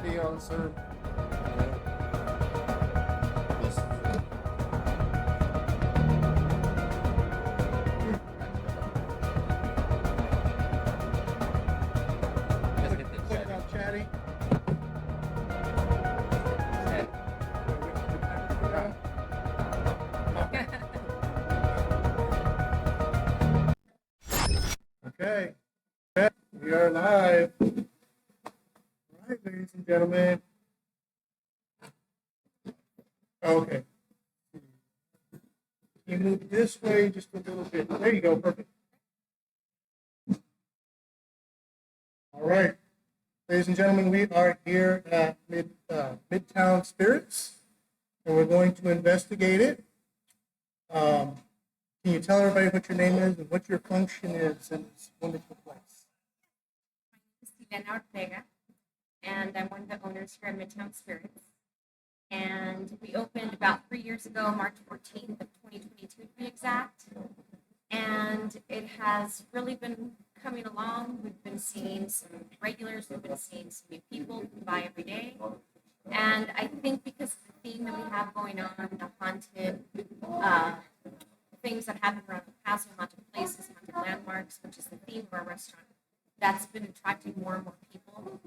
be on, sir? What about Chatty? Okay, we are live. All right, ladies and gentlemen. Okay. You move this way just a little bit. There you go, perfect. All right. Ladies and gentlemen, we are here at Midtown Spirits, and we're going to investigate it. Can you tell everybody what your name is and what your function is in this wonderful place? My name is Ortega, and I'm one of the owners here at Midtown Spirits. And we opened about 3 years ago, March 14th of 2022 to be exact. And it has really been coming along. We've been seeing some regulars, we've been seeing some new people who buy every day. And I think because of the theme that we have going on, the haunted things that happen around the Paso, haunted places, haunted landmarks, which is the theme of our restaurant, that's been attracting more and more people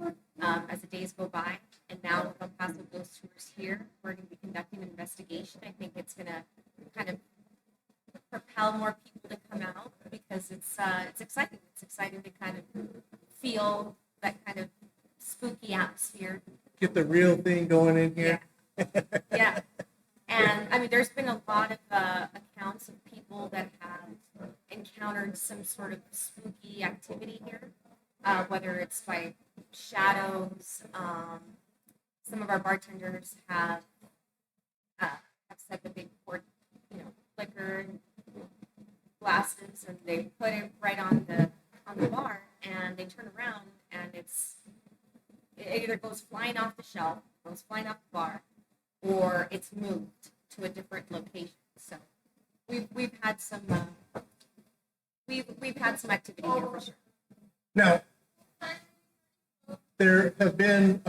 as the days go by. And now with El Paso Ghost Tours here, we're going to be conducting an investigation. I think it's going to kind of propel more people to come out because it's exciting. It's exciting to kind of feel that kind of spooky atmosphere. Get the real thing going in here. Yeah. And I mean, there's been a lot of accounts of people that have encountered some sort of spooky activity here, whether it's by shadows. Some of our bartenders have said that they poured, liquor and glasses, and they put it right on the bar, and they turn around, and it either goes flying off the shelf, goes flying off the bar, or it's moved to a different location. So we've had some we've had some activity here for sure. Now, there have been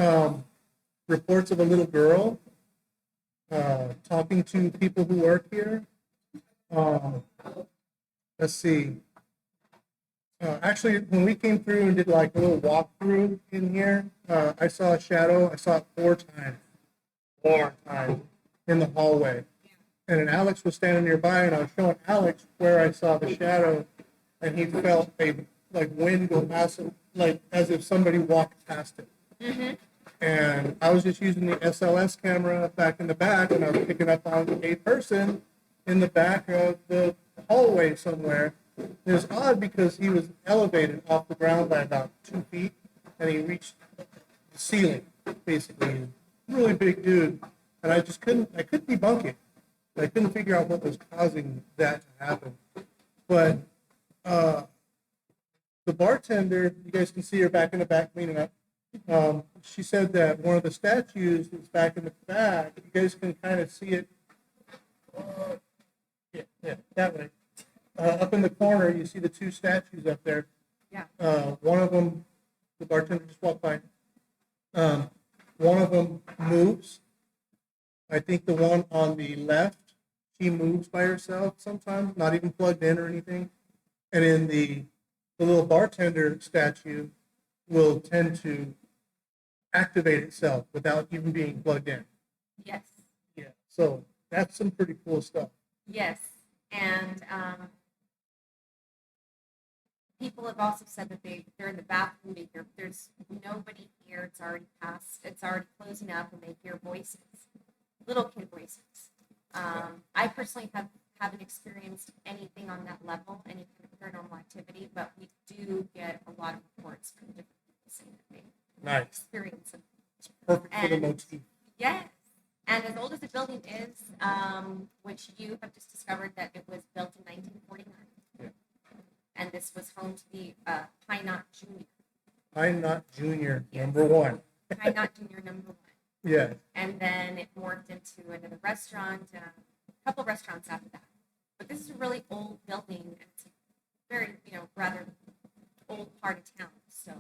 reports of a little girl talking to people who work here. Let's see. Actually, when we came through and did like a little walkthrough in here, I saw a shadow. I saw it 4 times. 4 times in the hallway. And then Alex was standing nearby, and I was showing Alex where I saw the shadow, and he felt a wind go past him, like as if somebody walked past it. Mm-hmm. And I was just using the SLS camera back in the back, and I was picking up on a person in the back of the hallway somewhere. It was odd because he was elevated off the ground by about 2 feet, and he reached the ceiling, basically. Really big dude, and I couldn't debunk it. I couldn't figure out what was causing that to happen. But the bartender, you guys can see her back in the back cleaning up. She said that one of the statues is back in the back. You guys can kind of see it. Yeah, that way. Up in the corner, you see the 2 statues up there. Yeah. One of them, the bartender just walked by. One of them moves. I think the one on the left, she moves by herself sometimes, not even plugged in or anything. And then the little bartender statue will tend to activate itself without even being plugged in. Yes. Yeah. So that's some pretty cool stuff. Yes. And people have also said that they're in the bathroom, they hear there's nobody here, it's already past, it's already closing up, and they hear voices, little kid voices. I personally haven't experienced anything on that level, any kind of paranormal activity, but we do get a lot of reports from different people saying that they experience it. It's perfect for the motif. Yes. And as old as the building is, which you have just discovered that it was built in 1949. Yeah. And this was home to the Pine Knot Junior. Pine Knot Junior, Yes. number 1. Pine Knot Junior, number 1. Yeah. And then it morphed into another restaurant, a couple restaurants after that. But this is a really old building, and it's a very, rather old part of town. So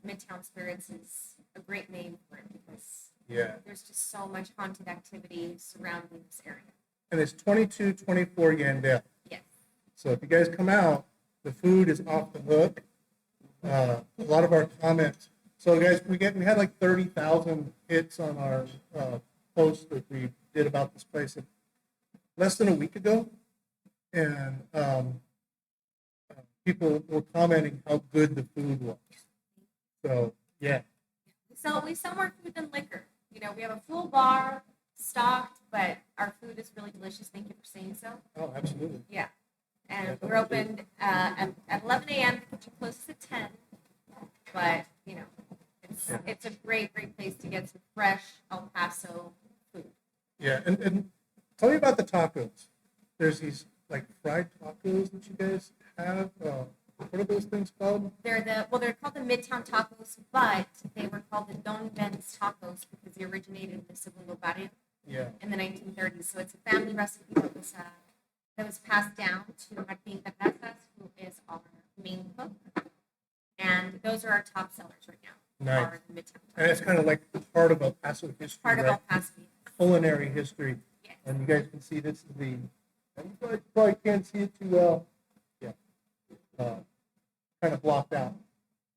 Midtown Spirits is a great name for it because Yeah. There's just so much haunted activity surrounding this area. And it's 2224 Yandell. Yes. So if you guys come out, the food is off the hook. A lot of our comments. So guys, we had like 30,000 hits on our post that we did about this place less than a week ago, and people were commenting how good the food was. So yeah. So we sell more food than liquor. You know, we have a full bar stocked, but our food is really delicious. Thank you for saying so. Oh, absolutely. Yeah. And we're open at 11 a.m. The kitchen closes at 10. But, you know, it's a great place to get some fresh El Paso food. Yeah, and tell me about the tacos. There's these like fried tacos that you guys have. What are those things called? They're called the Midtown Tacos, but they were called the Don Ben's Tacos because they originated in the Segundo Barrio in the 1930s. So it's a family recipe that was passed down to Martin Terrazas, who is our main cook. And those are our top sellers right now. Nice. Are the Midtown Tacos. And it's kind of like part of El Paso history, Part of right? El Paso. Culinary history. Yes. And you guys can see this is the. You probably can't see it too well. Yeah. Kind of blocked out.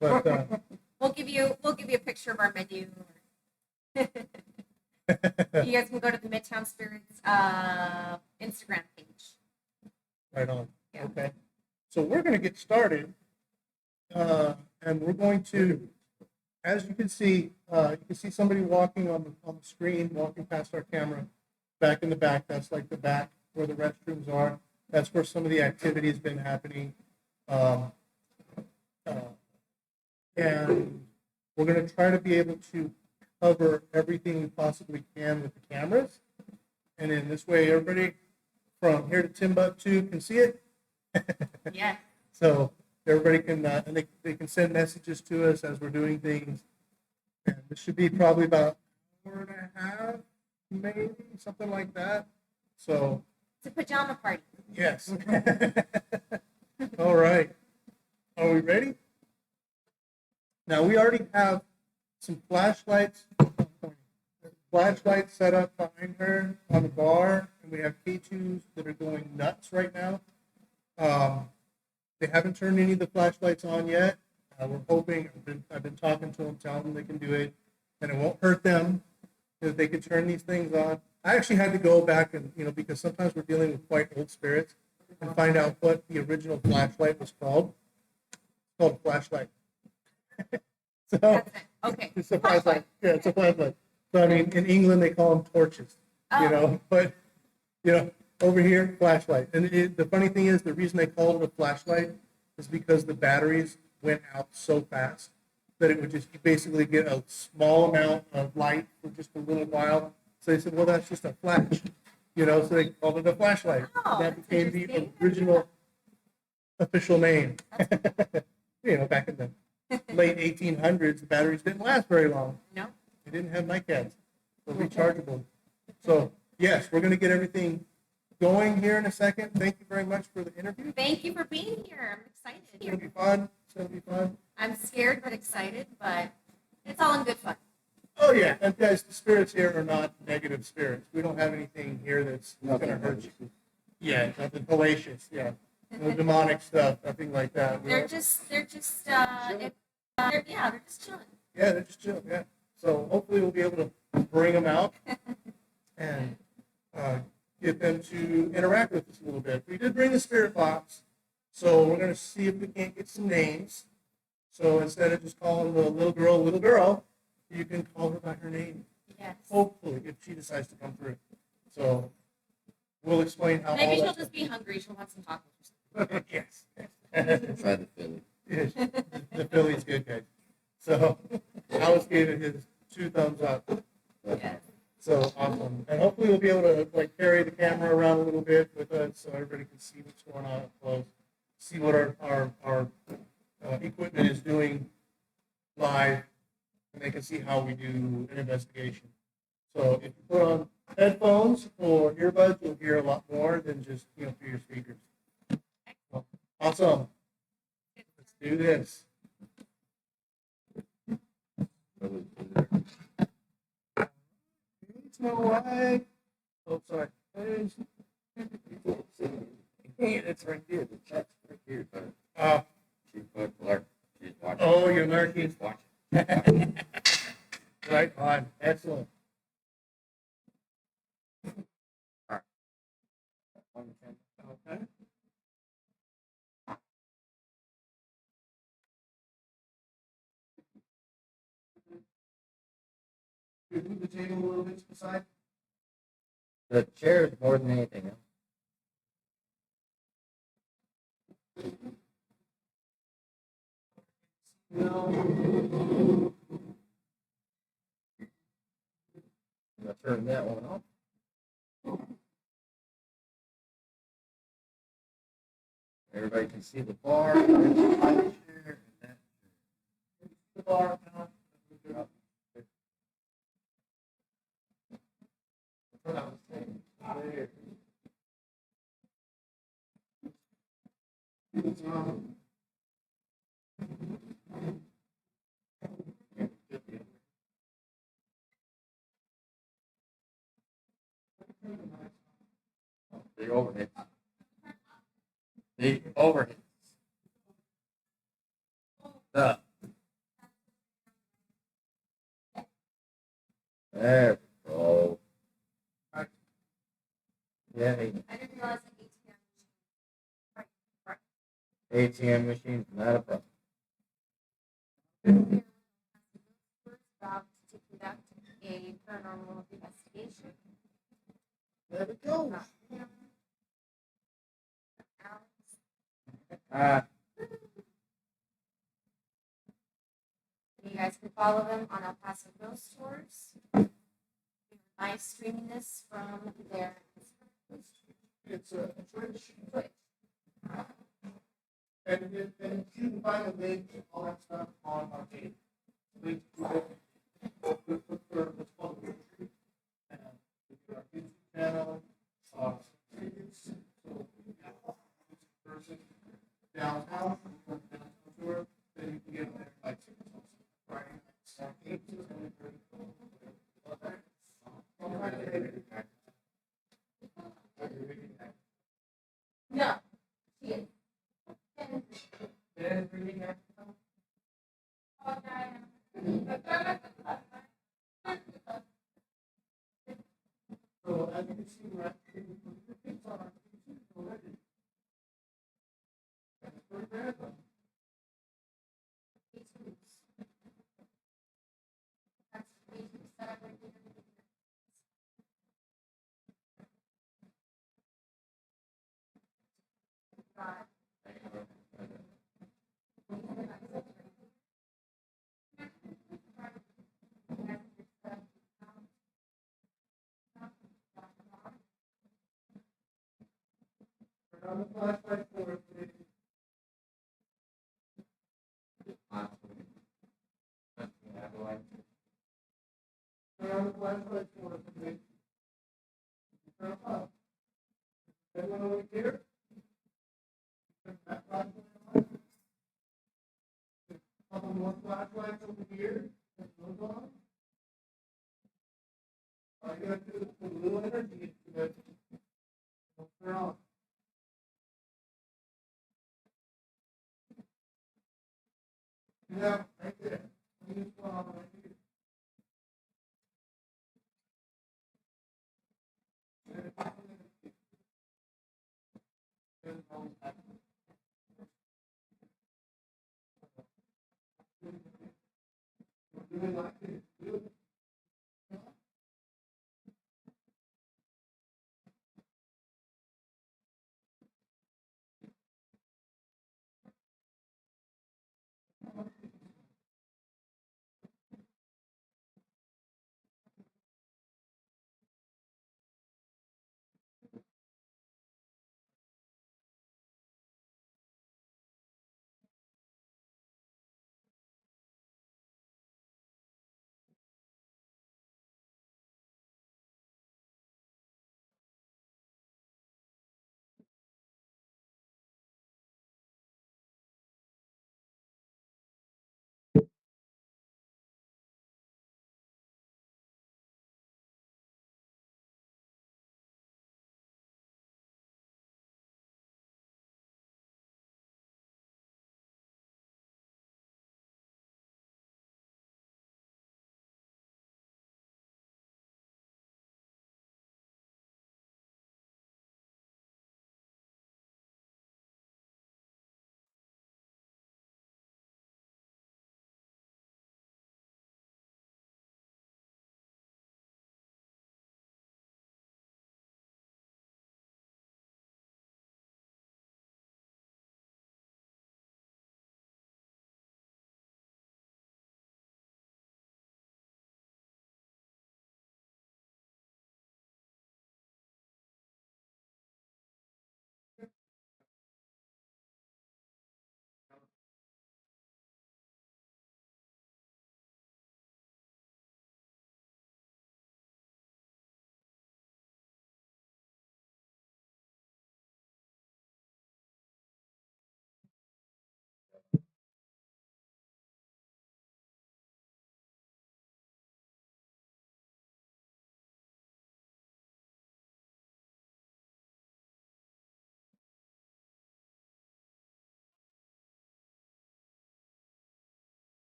But we'll give you a picture of our menu. You guys can go to the Midtown Spirits Instagram page. Right on. Yeah. Okay. So we're going to get started, and we're going to, as you can see somebody walking on the screen, walking past our camera, back in the back. That's like the back where the restrooms are. That's where some of the activity has been happening. And we're going to try to be able to cover everything we possibly can with the cameras. And in this way, everybody from here to Timbuktu can see it. Yeah. So everybody can, and they can send messages to us as we're doing things. And this should be probably about an hour and a half, maybe, something like that. So. It's a pajama party. Yes. All right. Are we ready? Now we already have some flashlights set up behind her on the bar, and we have K2s that are going nuts right now. They haven't turned any of the flashlights on yet. We're hoping. I've been talking to them, telling them they can do it, and it won't hurt them if they can turn these things on. I actually had to go back and because sometimes we're dealing with quite old spirits, and find out what the original flashlight was called. It's called a flashlight. So That's it. Okay. it's a flashlight. Yeah, it's a flashlight. So I mean, in England they call them torches. Oh. But over here, flashlight. And the funny thing is, the reason they called it a flashlight is because the batteries went out so fast that it would just basically get a small amount of light for just a little while. So they said, well, that's just a flash. So they called it a flashlight. Oh, That that's became the interesting. original official name. Back in the late 1800s, the batteries didn't last very long. No. They didn't have NiCads. They're rechargeable. So, yes, we're going to get everything going here in a second. Thank you very much for the interview. Thank you for being here. I'm It's going to be excited. fun. It's going to be fun. I'm scared but excited, but it's all in good fun. Oh, yeah. And guys, the spirits here are not negative spirits. We don't have anything here that's going to hurt you. Yeah, nothing fallacious. Yeah. No demonic stuff, nothing like that. They're just chilling. Yeah, they're just chill. Yeah. So hopefully we'll be able to bring them out and get them to interact with us a little bit. We did bring the spirit box, so we're going to see if we can't get some names. So instead of just calling the little girl, you can call her by her name. Yes. Hopefully, if she decides to come through. So we'll explain how. Maybe all she'll that just be hungry. She'll want some tacos. Yes. Try the Philly. Yes. The Philly's good, guys. So Alex gave it his 2 thumbs up. Yes. So awesome. And hopefully we'll be able to carry the camera around a little bit with us so everybody can see what's going on up close, see what our equipment is doing live, and they can see how we do an investigation. So if you put on headphones or earbuds, you'll hear a lot more than just through your speakers. Awesome. Let's do this. No way. Oh, sorry. It's right here. The check's right here, but Oh, she put Lark. She's watching. oh, you're lurking. She's watching. Right on. Excellent. Okay. You move the table a little bit to the side. The chair is more than anything else. No. I'm gonna turn that one off. Everybody can see the bar. There's the high chair and that The bar now. chair. The overhead. The overhead. The. There we go. Yeah, I didn't realize that ATM machine's not a problem. ATM was about to conduct a paranormal investigation. There we go. You guys can follow them on El Paso Ghost Tours. We're live streaming this from their It's a Twitch. Twitch. And you can find a link and all that stuff on our page. Link to it. What's called the retreat. And our YouTube channel. Tickets. So, person downtown, tour, then you can get there like Friday night, 8 to 10:30. No. She is. So as you can see, we're actually it's on our YouTube already. That's pretty bad though. Turn on the flashlight for us, please. Turn on the flashlight for us, please. Turn it off. Everyone over here? Turn that flashlight on. Couple more flashlights over here. Turn those on. All you gotta do is put a little energy into it. It'll turn on. Yeah, right there. This one on right here. Do we like it? Do it.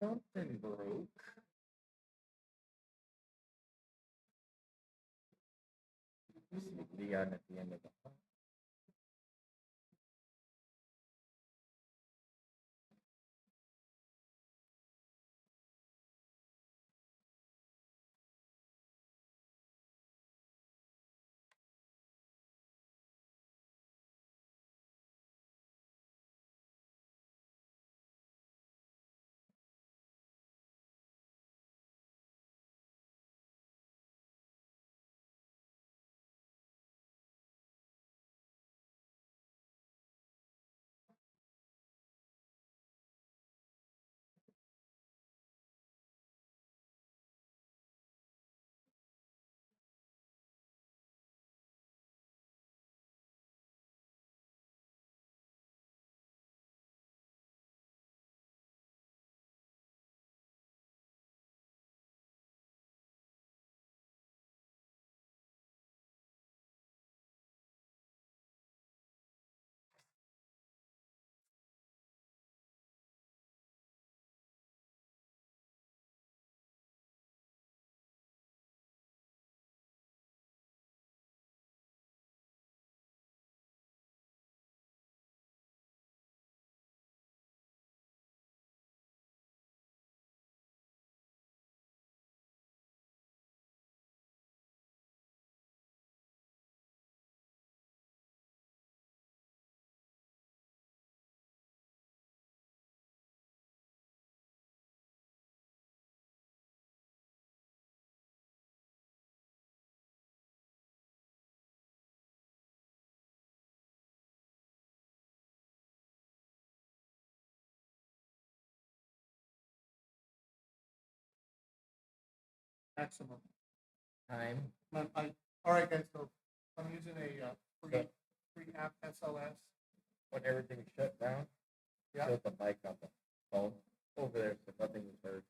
Something broke. Leon at the end of the hall. Maximum. Time. All right, guys. So I'm using a free app SLS. When everything shut down. Yeah. Put the mic on the phone over there so nothing was heard.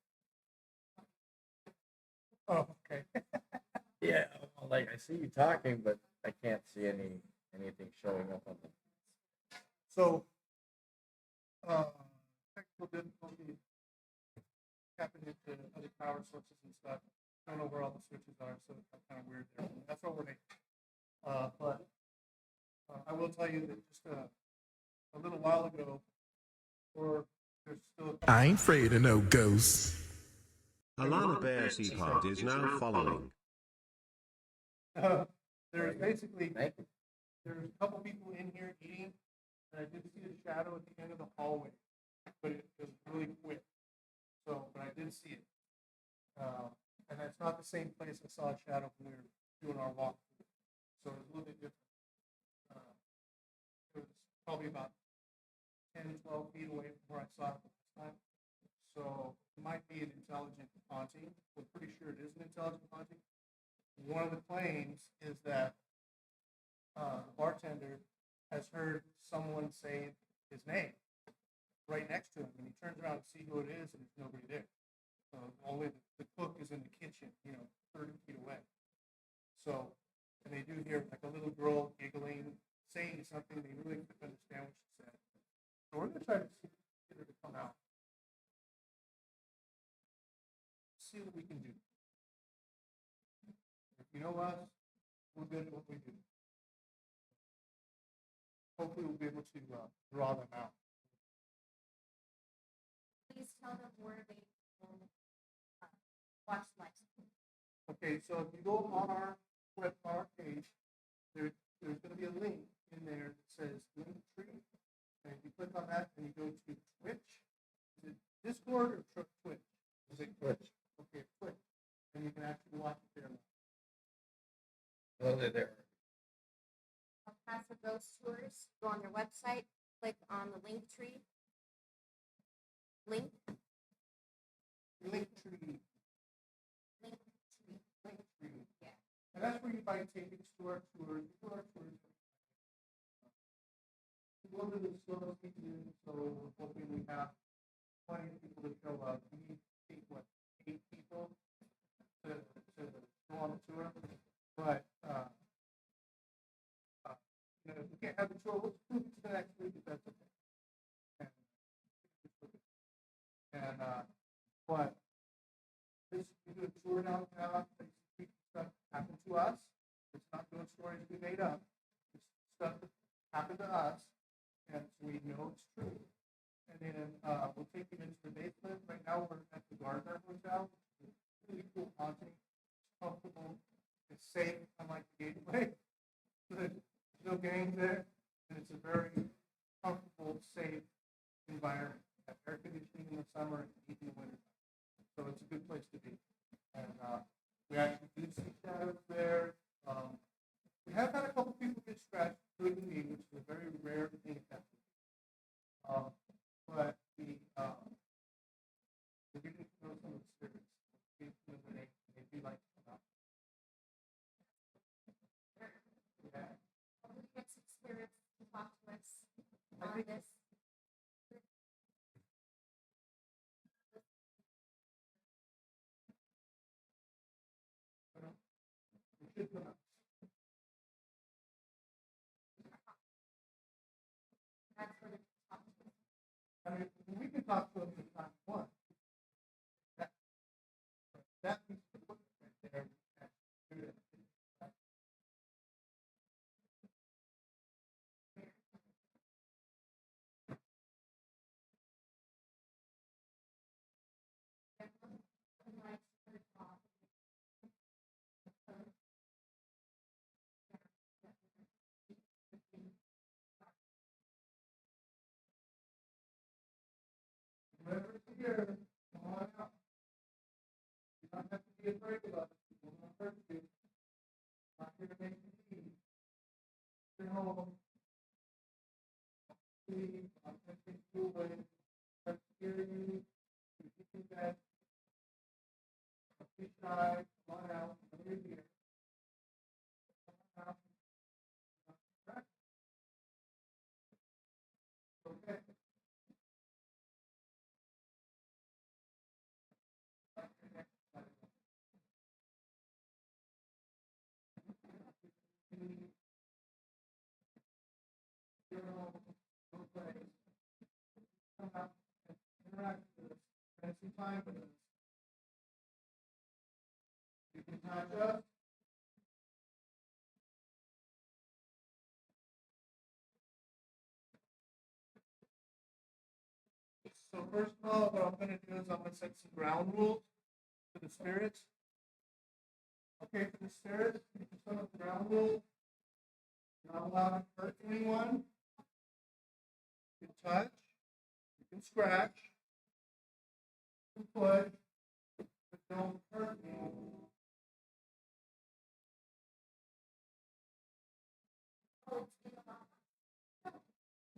Oh, okay. Yeah, well, like I see you talking, but I can't see anything showing up on the. So, technical difficulty tapping into other power sources and stuff. I don't know where all the switches are, so it's kind of weird there. That's what we're making. But I will tell you that just a little while ago, or there's still. I ain't afraid of no ghosts. Alana Bear Seapard is now following. There's basically Thank you. there's a couple people in here eating, and I did see a shadow at the end of the hallway, but it was really quick. So, but I did see it, and that's not the same place I saw a shadow when we were doing our walk. So it was a little bit different. It was probably about 10, 12 feet away from where I saw it last time. So it might be an intelligent haunting. We're pretty sure it is an intelligent haunting. One of the claims is that the bartender has heard someone say his name right next to him, and he turns around to see who it is, and there's nobody there. Only the cook is in the kitchen, 30 feet away. So, and they do hear like a little girl giggling, saying something they really couldn't understand what she said. So we're gonna try to get her to come out. See what we can do. If you know us, we're good at what we do. Hopefully we'll be able to draw them out. Please tell them where they can watch the live stream. Okay, so if you go on our page, there's going to be a link in there that says Linktree, and if you click on that, then you go to Twitch. Is it Discord or Twitch? Is it Twitch? Okay, Twitch, and you can actually watch it there. Hello there. Paso Ghost Tours. Go on their website, click on the link tree. Link. Linktree. Linktree. Linktree. Yeah. And that's where you buy tickets to our tours. We go to the slow season, so we're hoping we have plenty of people to show up. We need, I think, 8 people to go on the tour. But if we can't have the tour, let's move it to the next week if that's okay. And But this, we do a tour downtown, basically stuff happened to us. It's not doing stories we made up. It's stuff that happened to us, and so we know it's true. And then we'll take you into the basement. Right now we're at the Gardner Hotel. It's really cool haunting. It's comfortable. It's safe, unlike the Gateway. There's no gangs there, and it's a very comfortable, safe environment. We have air conditioning in the summer and heat in the winter. So it's a good place to be. And we actually do see shadows there. We have had a couple people get scratched, including me, which is a very rare thing at that point. But we're getting to know some of the spirits. They do like to come out. Yeah. Hopefully get some spirits to talk to us I on think- this. We should come out. That's where they talk to us. I mean, we can talk to them if time one. That piece of equipment right there, we can't do that. Whoever's here, come on out. You don't have to be afraid of us. We're not hurt you. Not here to make you leave. Stay home. Please, I'm going to take you away. I'm scaring you. You think that. Don't be shy. Come on out. Come in here. Come on out. Okay. Come out and interact with us. Spend some time with us. You can touch us. So first of all, what I'm going to do is I'm going to set some ground rules for the spirits. Okay, for the spirits, you can set up the ground rules. You're not allowed to hurt anyone. You can touch. You can scratch. You can push. But don't hurt me.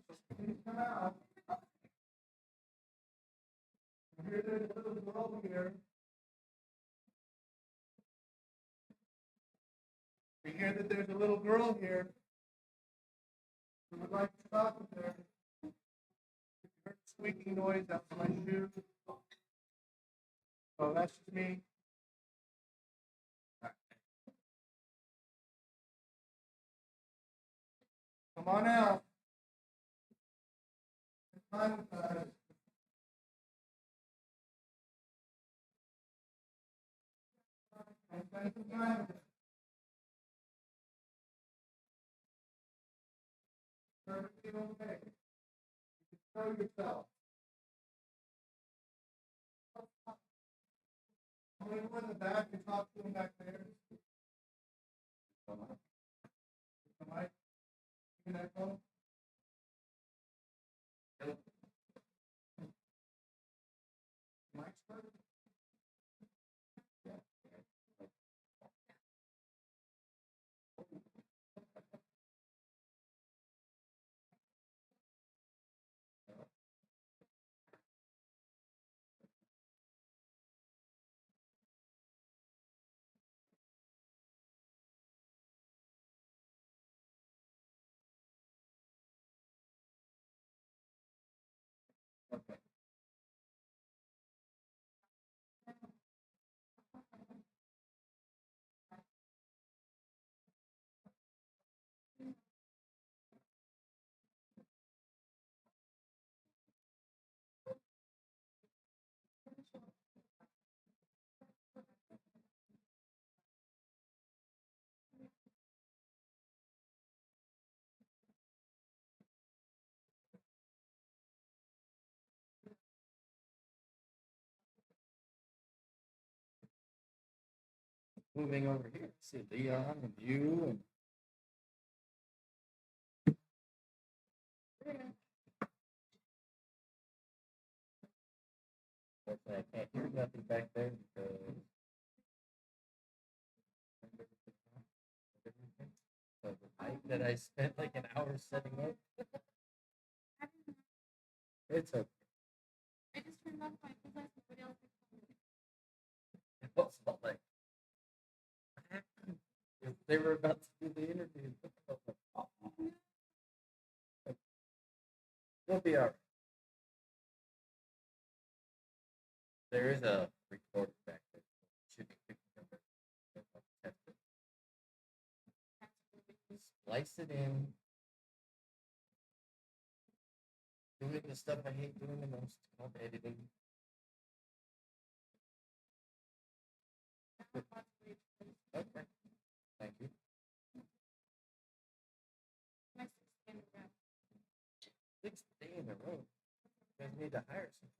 So please come out. I hear there's a little girl here. We hear that there's a little girl here. We would like to talk with her. If you heard a squeaking noise, that's my shoe. So that's just me. Come on out. It's time with us. Spend some time with us. Perfectly okay. You can show yourself. Only one in the back, you talk to him back there. The mic. You can echo. Mic's perfect. Okay. moving over here. See Leon and you and. Fortunately, I can't hear nothing back there because. So the night that I spent like an hour setting up. It's okay. I just turned off my because nobody else. It was all like. What happened? They were about to do the interview. We'll be all right. There is a recorder back there. Should be picking up. Test it. Splice it in. Doing the stuff I hate doing the most, called editing. Okay. Thank you. Sixth day in a row. You guys need to hire some people.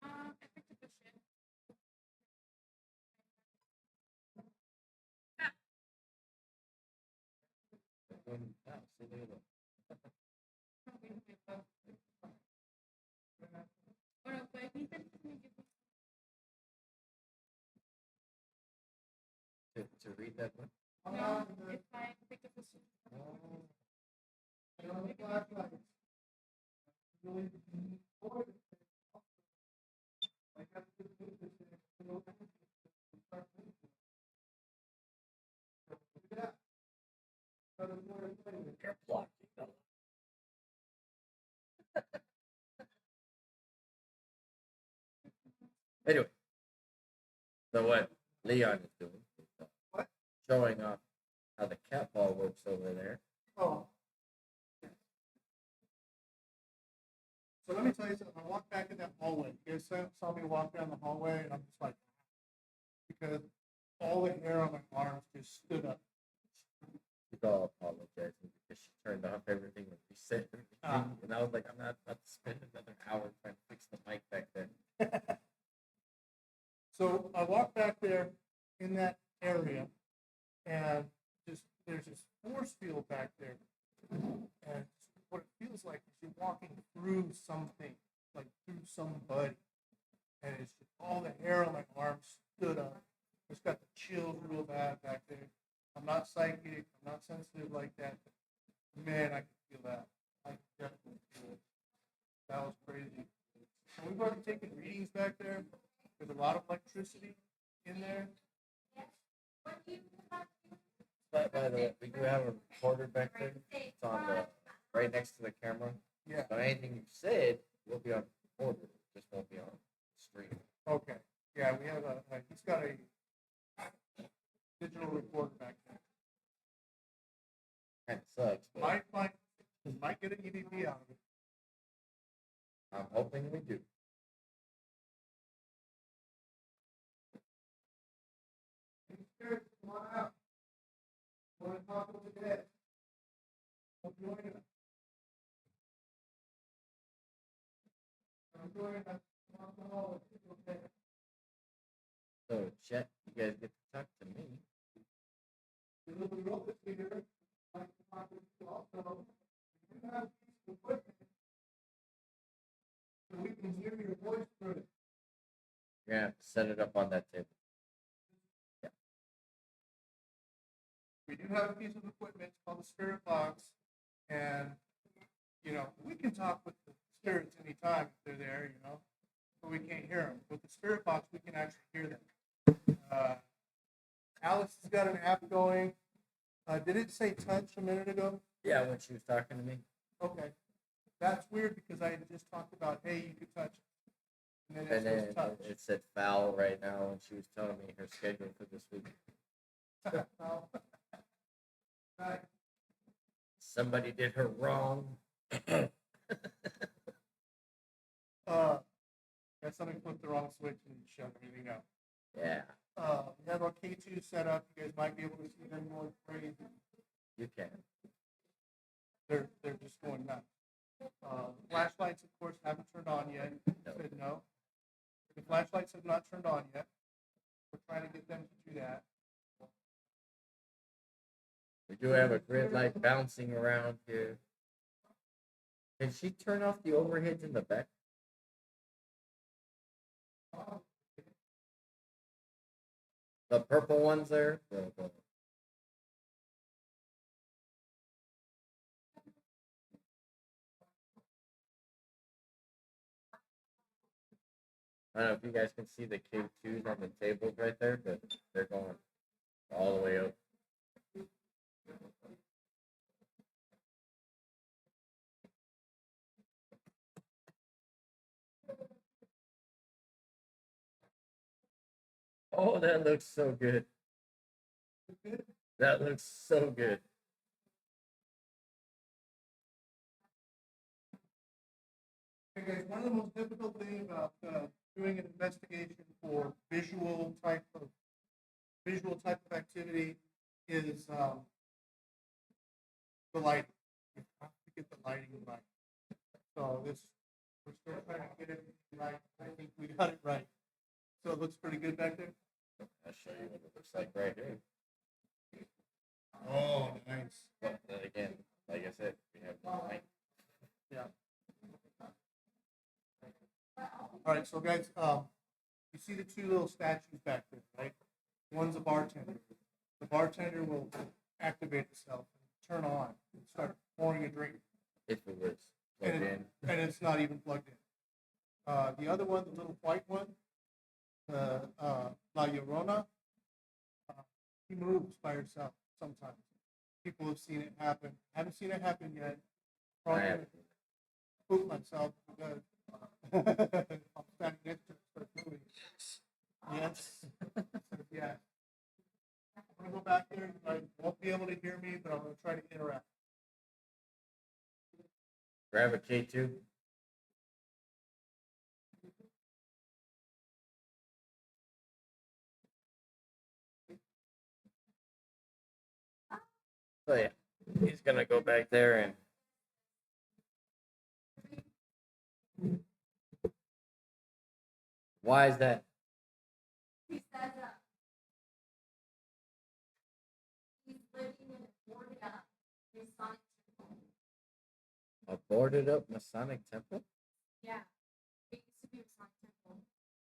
I picked up a shit. Wow, see, look at that. To read that one? No, if I picked up a shit. You're blocking them. Anyway, so what Leon is doing is showing off how the cat ball works over there. Oh. So let me tell you something. I walked back in that hallway. You guys saw me walk down the hallway, and I'm just like, because all the hair on my arms just stood up. She's all apologizing because she turned off everything that we said. And I was like, I'm not about to spend another hour trying to fix the mic back there. So I walked back there in that area, and there's this force field back there, and what it feels like is you're walking through something, like through somebody, and it's just all the hair on my arms stood up. It's got the chills real bad back there. I'm not psychic. I'm not sensitive like that. But man, I can feel that. I can definitely feel it. That was crazy. And we've already taken readings back there. There's a lot of electricity in there. But by the way, we do have a recorder back there. It's on the right next to the camera. Yeah. So anything you said will be on recorder. It just won't be on stream. Okay. Yeah, we have he's got a digital recorder back there. Kind of sucks, but Might get an EVP out of it. I'm hoping we do. Come on out. Want to talk with the dead? Come join us. Come join us. Come on the hall. Okay. So, Chet, you guys get to talk to me. The little girl that's here, like to talk with you also. You have these equipment, so we can hear your voice through it. You're going to have to set it up on that table. Yeah. We do have a piece of equipment called the spirit box, and we can talk with the spirits anytime if they're there, but we can't hear them. With the spirit box, we can actually hear them. Alex has got an app going. Did it say touch a minute ago? Yeah, when she was talking to me. Okay, that's weird because I had just talked about, hey, you could touch it, and then And it then says touch. it said foul right now, and she was telling me her schedule for this week. Right. Somebody did her wrong. Somebody flipped the wrong switch and shut everything out. Yeah, We have our K2 set up. You guys might be able to see them going crazy. you can. They're just going nuts. Flashlights, of course, haven't turned on yet. No. Said no. The flashlights have not turned on yet. we're trying to get them to do that. We do have a grid light bouncing around here. Can she turn off the overheads in the back? The purple ones there? I don't know if you guys can see the K2s on the tables right there, but they're going all the way up. Oh, that looks so good. That looks so good. Okay, guys, one of the most difficult things about doing an investigation for visual type of activity is the lighting. You have to get the lighting right. So we're still trying to get it right. I think we got it right. So it looks pretty good back there. I'll show you what it looks like right here. Oh, nice. But then again, like I said, we have the light. Yeah. All right, so guys, you see the two little statues back there, right? One's a bartender. The bartender will activate itself and turn on and start pouring a drink. If it was plugged in. And it's not even plugged in. The other one, the little white one, La Llorona, she moves by herself sometimes. People have seen it happen. Haven't seen it happen yet. Probably I gonna haven't. poop myself because I'm standing next to it. Start moving. Yes. Yeah. I'm gonna go back there. You guys won't be able to hear me, but I'm gonna try to interact. Grab a K2. So yeah, he's gonna go back there and why is that? He says he's living in a boarded up Masonic temple. A boarded up Masonic temple? Yeah, it used to be a Masonic temple,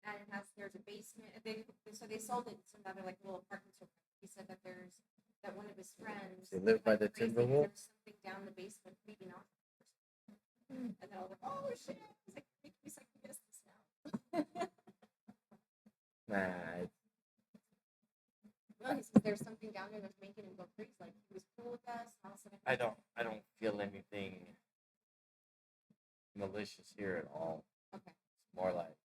and there's a basement. So they sold it to another like little apartment. He said that that one of his friends. They live by went the crazy. Timberwolves? There's something down the basement feeding off. And then I was like, oh shit! He's like, make me second guess this now. Nah, No, he says there's something down there that's making him go crazy. Like he was cool with us. And all of a sudden, I don't feel anything malicious here at all. Okay. It's more like,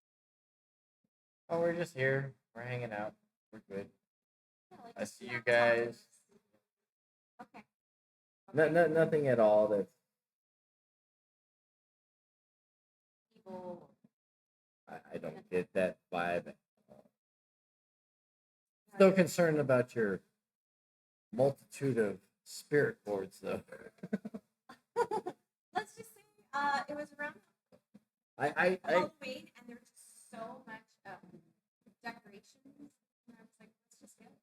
oh, we're just here. We're hanging out. We're good. Yeah, like, I just see not you talk to guys. us. Okay. Nothing at all that's People. I don't get that vibe at all. Still concerned about your multitude of spirit boards though. Let's just say it was around I Halloween, and there was just so much decorations. And I was like, let's just get it.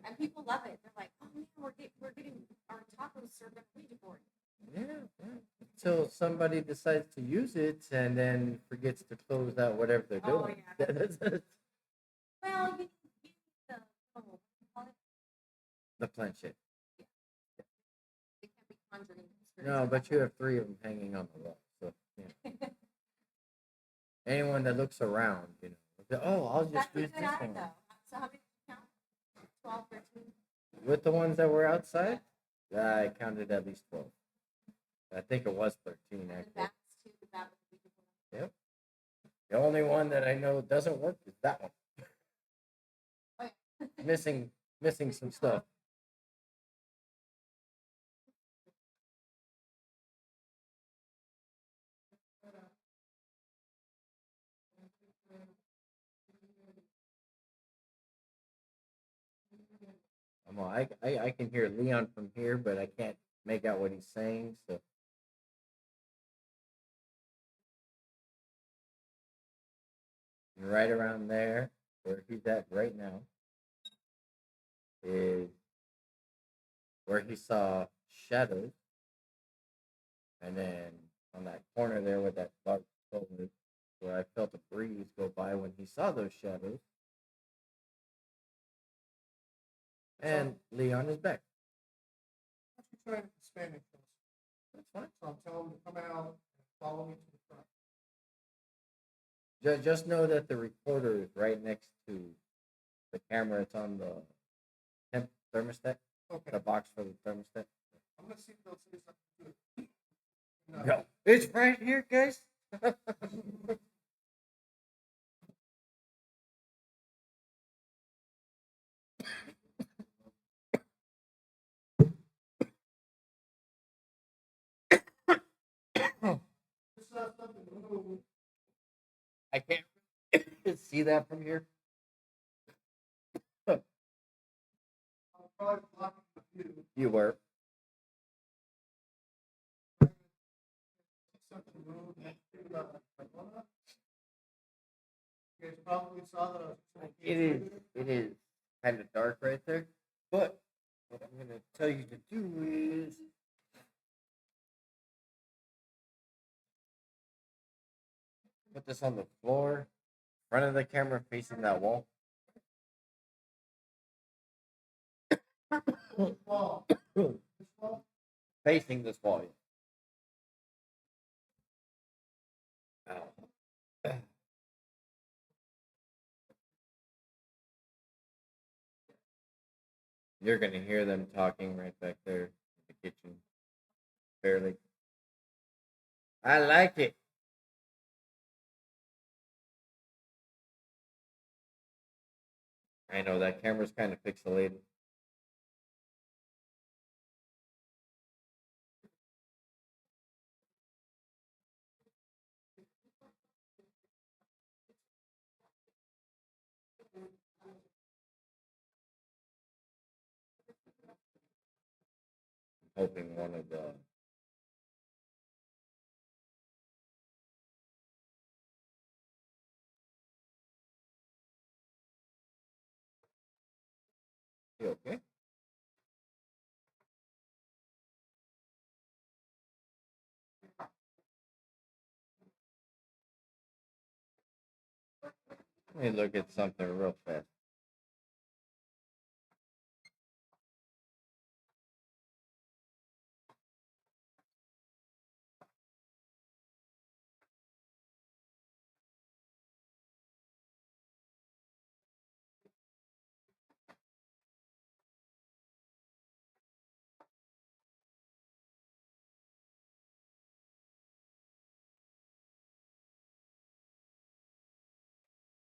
And people love it. They're like, oh man, we're getting our tacos served on a Ouija board. yeah. Until somebody decides to use it and then forgets to close out whatever they're Oh, doing. yeah. Well, you need the what do you call it? The planchette. They can't be conjuring spirits. No, but you have 3 of them hanging on the wall. So yeah. Anyone that looks around, you know, oh, I'll just That's a use good this eye, one. though. So how many did you count? 12, 13? With the ones that were outside, I counted at least 12. I think it was 13 And the actually. bats too, the bat with the Ouija board. Yep. The only one that I know doesn't work is that one. Oh, yeah. Missing some stuff. I can hear Leon from here, but I can't make out what he's saying. So right around there, where he's at right now is where he saw shadows, and then on that corner there with that dark color, where I felt a breeze go by when he saw those shadows. And Leon is back. Why don't you try it in Spanish? That's fine. So I'll tell him to come out and follow me to the front. Just know that the recorder is right next to the camera. It's on the temp thermostat, Okay. the box for the thermostat. I'm gonna see if they'll say something to it. No. No, it's right here, guys. Something new. I can't see that from here. I'm probably blocking the view. You were. Something new next to Corona. You guys probably saw that I was It is kind of dark right there. But what I'm gonna tell you to do is put this on the floor, front of the camera, facing that wall. wall. This wall? Facing this wall. Yeah. Ow. You're gonna hear them talking right back there in the kitchen. Barely. I like it. I know that camera's kind of pixelated. Hoping one of the you okay? Let me look at something real fast.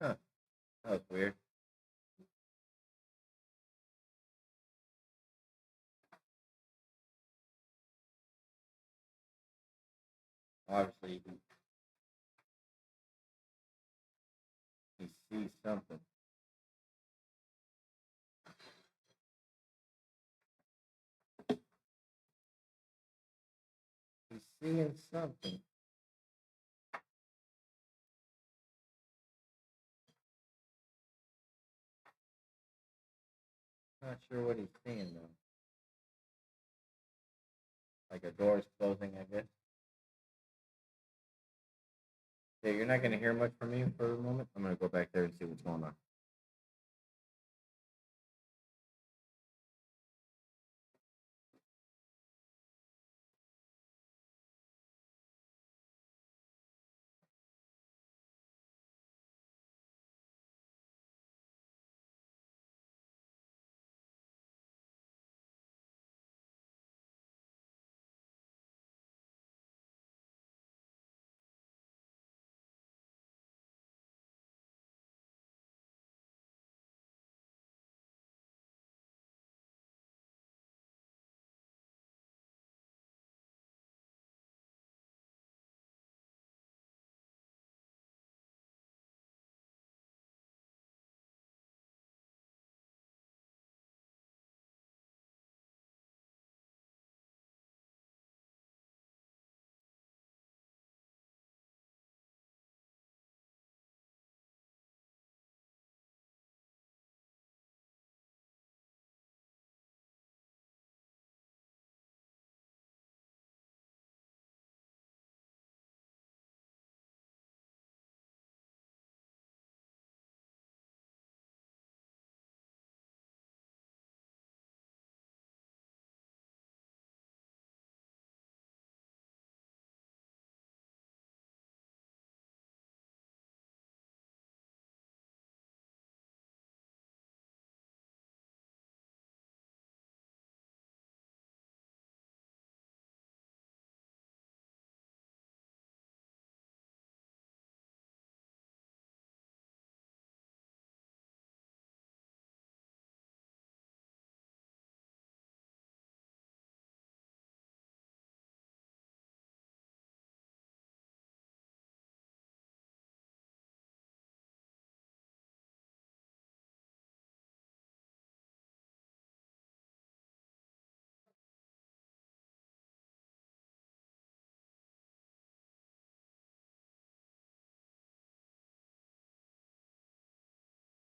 Huh. That was weird. Obviously, he sees something. He's seeing something. Not sure what he's seeing though. Like a door's closing, I guess. Yeah, you're not gonna hear much from me for a moment. I'm gonna go back there and see what's going on.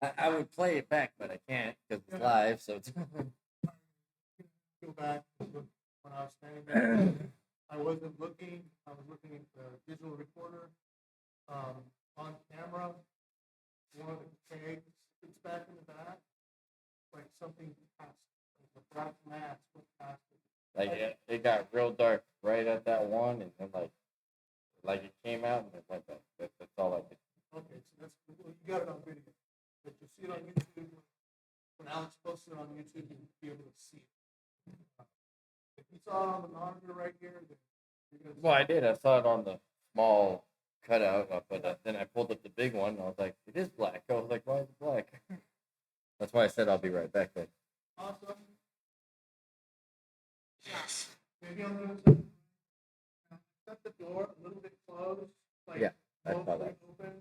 I would play it back, but I can't because it's live. So it's Go back to when I was standing there. I wasn't looking. I was looking at the digital recorder. On camera, one of the kegs that's back in the back, like something passed. Like the black mask went past it. it got real dark right at that one, and then like it came out and it went back. That's all I did. Okay, so that's well, you got it on video. But you'll see it on YouTube. When Alex posted it on YouTube, you'll be able to see it. If you saw it on the monitor right here, then you're gonna see Well, I did. I saw it on the small cutout, but then I pulled up the big one. And I was like, it is black. I was like, why is it black? That's why I said I'll be right back. Then. awesome. Maybe I'm doing something. Set the door a little bit closed, like Yeah, I saw mostly that. open,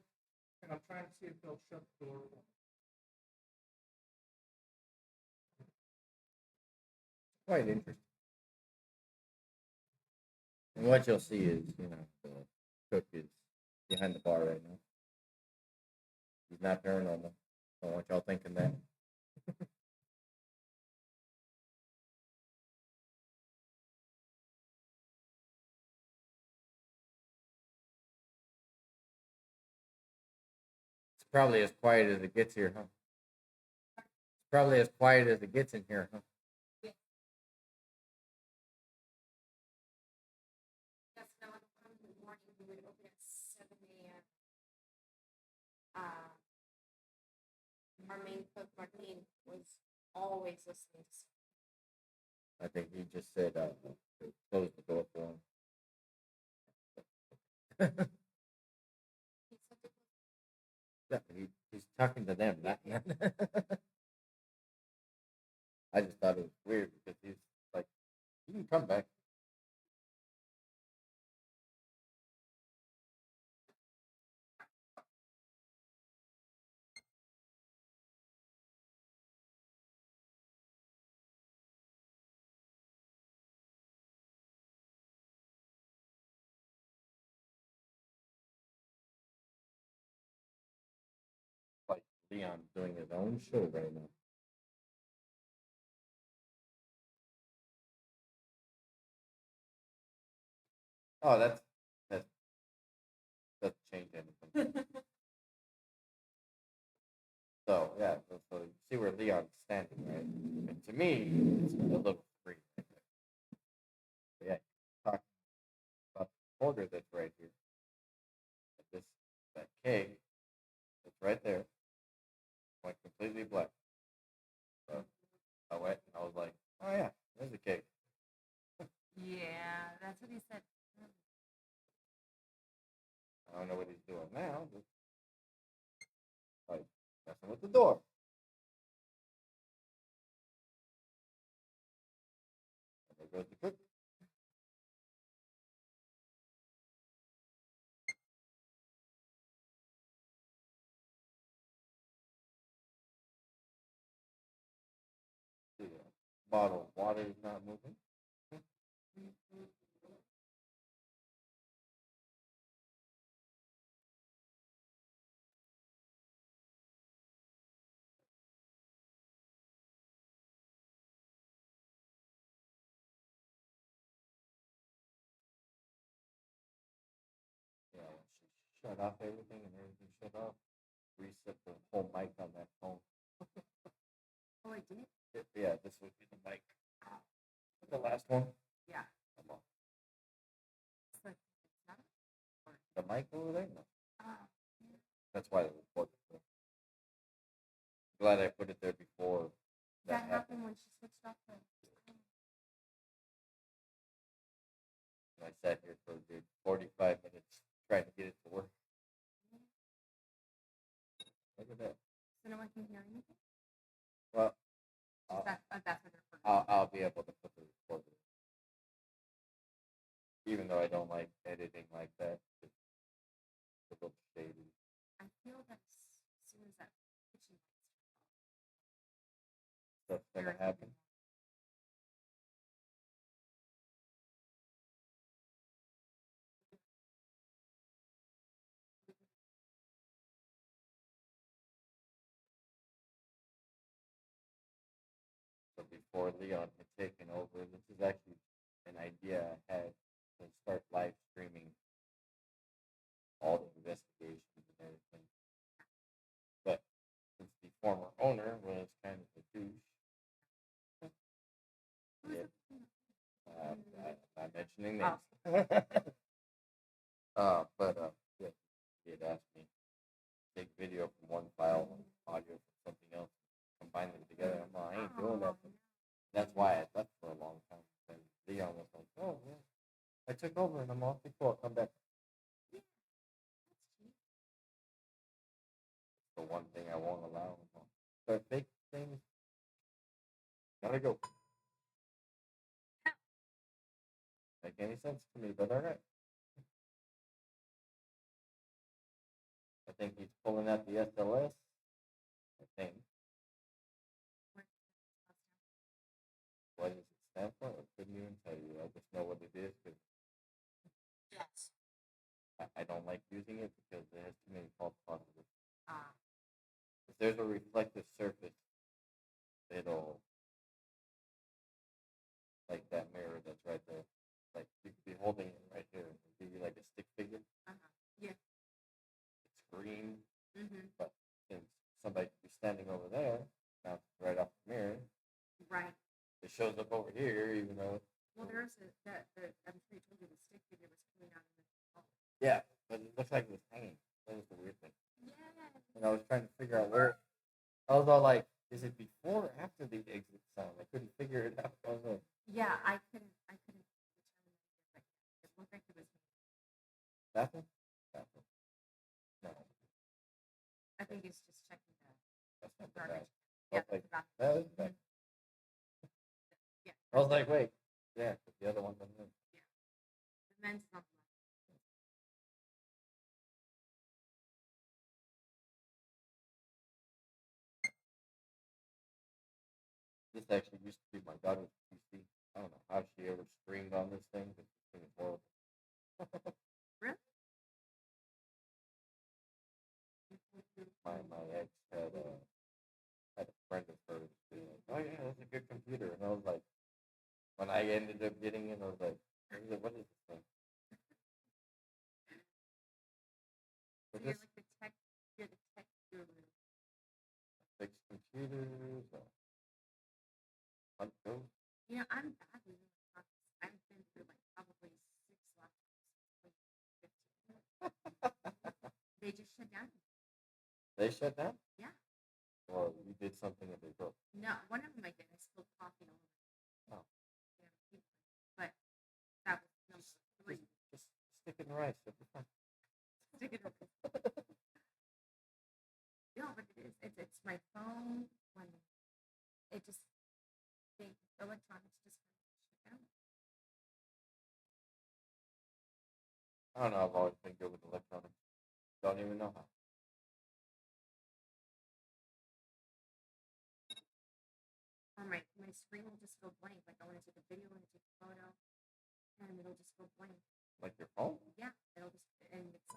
and I'm trying to see if they'll shut the door. Quite interesting. And what you'll see is, the cook is behind the bar right now. He's not paranormal. Don't want y'all thinking that. It's probably as quiet as it gets here, huh? It's probably as quiet as it gets in here, huh? Yes, no, in the morning we would open at 7 a.m. Our main cook, Martin, was always listening to I think he just said close the door for him. Yeah, he's talking to them, not him. I just thought it was weird because he's like, you can come back. Like Leon doing his own show right now. Oh, that doesn't change anything. So yeah, so you see where Leon's standing, right? And to me, it's a little free right there. But yeah, talk about the quarter that's right here. This that keg that's right there went completely black. So I went and I was like, oh yeah, there's a keg. Yeah, that's what he said. I don't know what he's doing now. Just like messing with the door. And there goes the cook. The bottle of water is not moving. Yeah, she shut off everything and everything shut off. Reset the whole mic on that phone. Oh, I did? Yeah, this would be the mic. The last one. Yeah. Come on. It's like, it's not. The mic over there? No. Oh, That's why the report. Glad I put it there before that that happened. happened when she switched off the. And I sat here for a good 45 minutes trying to get it to work. Look at that. So no one can hear anything? Well, That's what they're for. I'll be able to put the recorder. Even though I don't like editing like that, it's a little shady. I feel that as soon as that kitchen Stuff's gonna lights turn happen. before Leon had taken over. This is actually an idea I had to start live streaming all the investigations and everything. But since the former owner was kind of a douche, yeah, I'm not mentioning names. Yeah, he had asked me to take video from one file and audio from something else, combine them together. I'm like, I ain't doing that. That's why I left for a long time. And Leon was like, oh, yeah. I took over and I'm all cool. I'll come back. The one thing I won't allow. So fake things, gotta go. Make any sense to me, but all right. I think he's pulling out the SLS. I think. What does it stand for? I couldn't even tell you. I just know what it is because Yes. I don't like using it because it has too many false positives. If there's a reflective surface, it'll, like that mirror that's right there, like you could be holding it right here and give you like a stick figure. Yeah. It's green, Mm-hmm. but since somebody could be standing over there, bouncing right off the mirror, Right. it shows up over here, even though. Well, there's I'm sure you told you the stick figure was coming out of the hall. Yeah, but it looks like it was hanging. That was the weird thing. Yeah. And I was trying to figure out where. I was all like, is it before or after the exit sound? I couldn't figure it out. I was like, Yeah, I couldn't determine it. It looked like it was. bathroom? Bathroom. No, I think it's just checking that's the not the garbage. bathroom. Yeah, Like, that's about. that is bad. Yeah. I was like, wait, yeah, 'cause the other one doesn't. The men's not. This actually used to be my daughter's PC. I don't know how she ever streamed on this thing, but this thing is horrible. Really? My ex had a friend of hers be like, oh yeah, that's a good computer, and I was like, when I ended up getting it, I was like, what is this thing? So But you're this like the tech. You're the tech guru. fix computers, hunt ghosts. You know, I'm bad with laptops. I've been through like probably 6 laptops. Like 15. They just shut down. They shut down, Yeah. or you did something that they broke. No, one of them I did. I spilled coffee all over. Oh. Yeah, but that was number 3. Just stick it in rice. It'll be fine. Stick it over. No, but it is. It's my phone. When it just the electronics just kind of shut down. I don't know. I've always been good with electronics. Don't even know how. Or my screen will just go blank. Like I want to take a video, I want to take a photo, and it'll just go blank. Like your phone? Yeah, it'll just and it's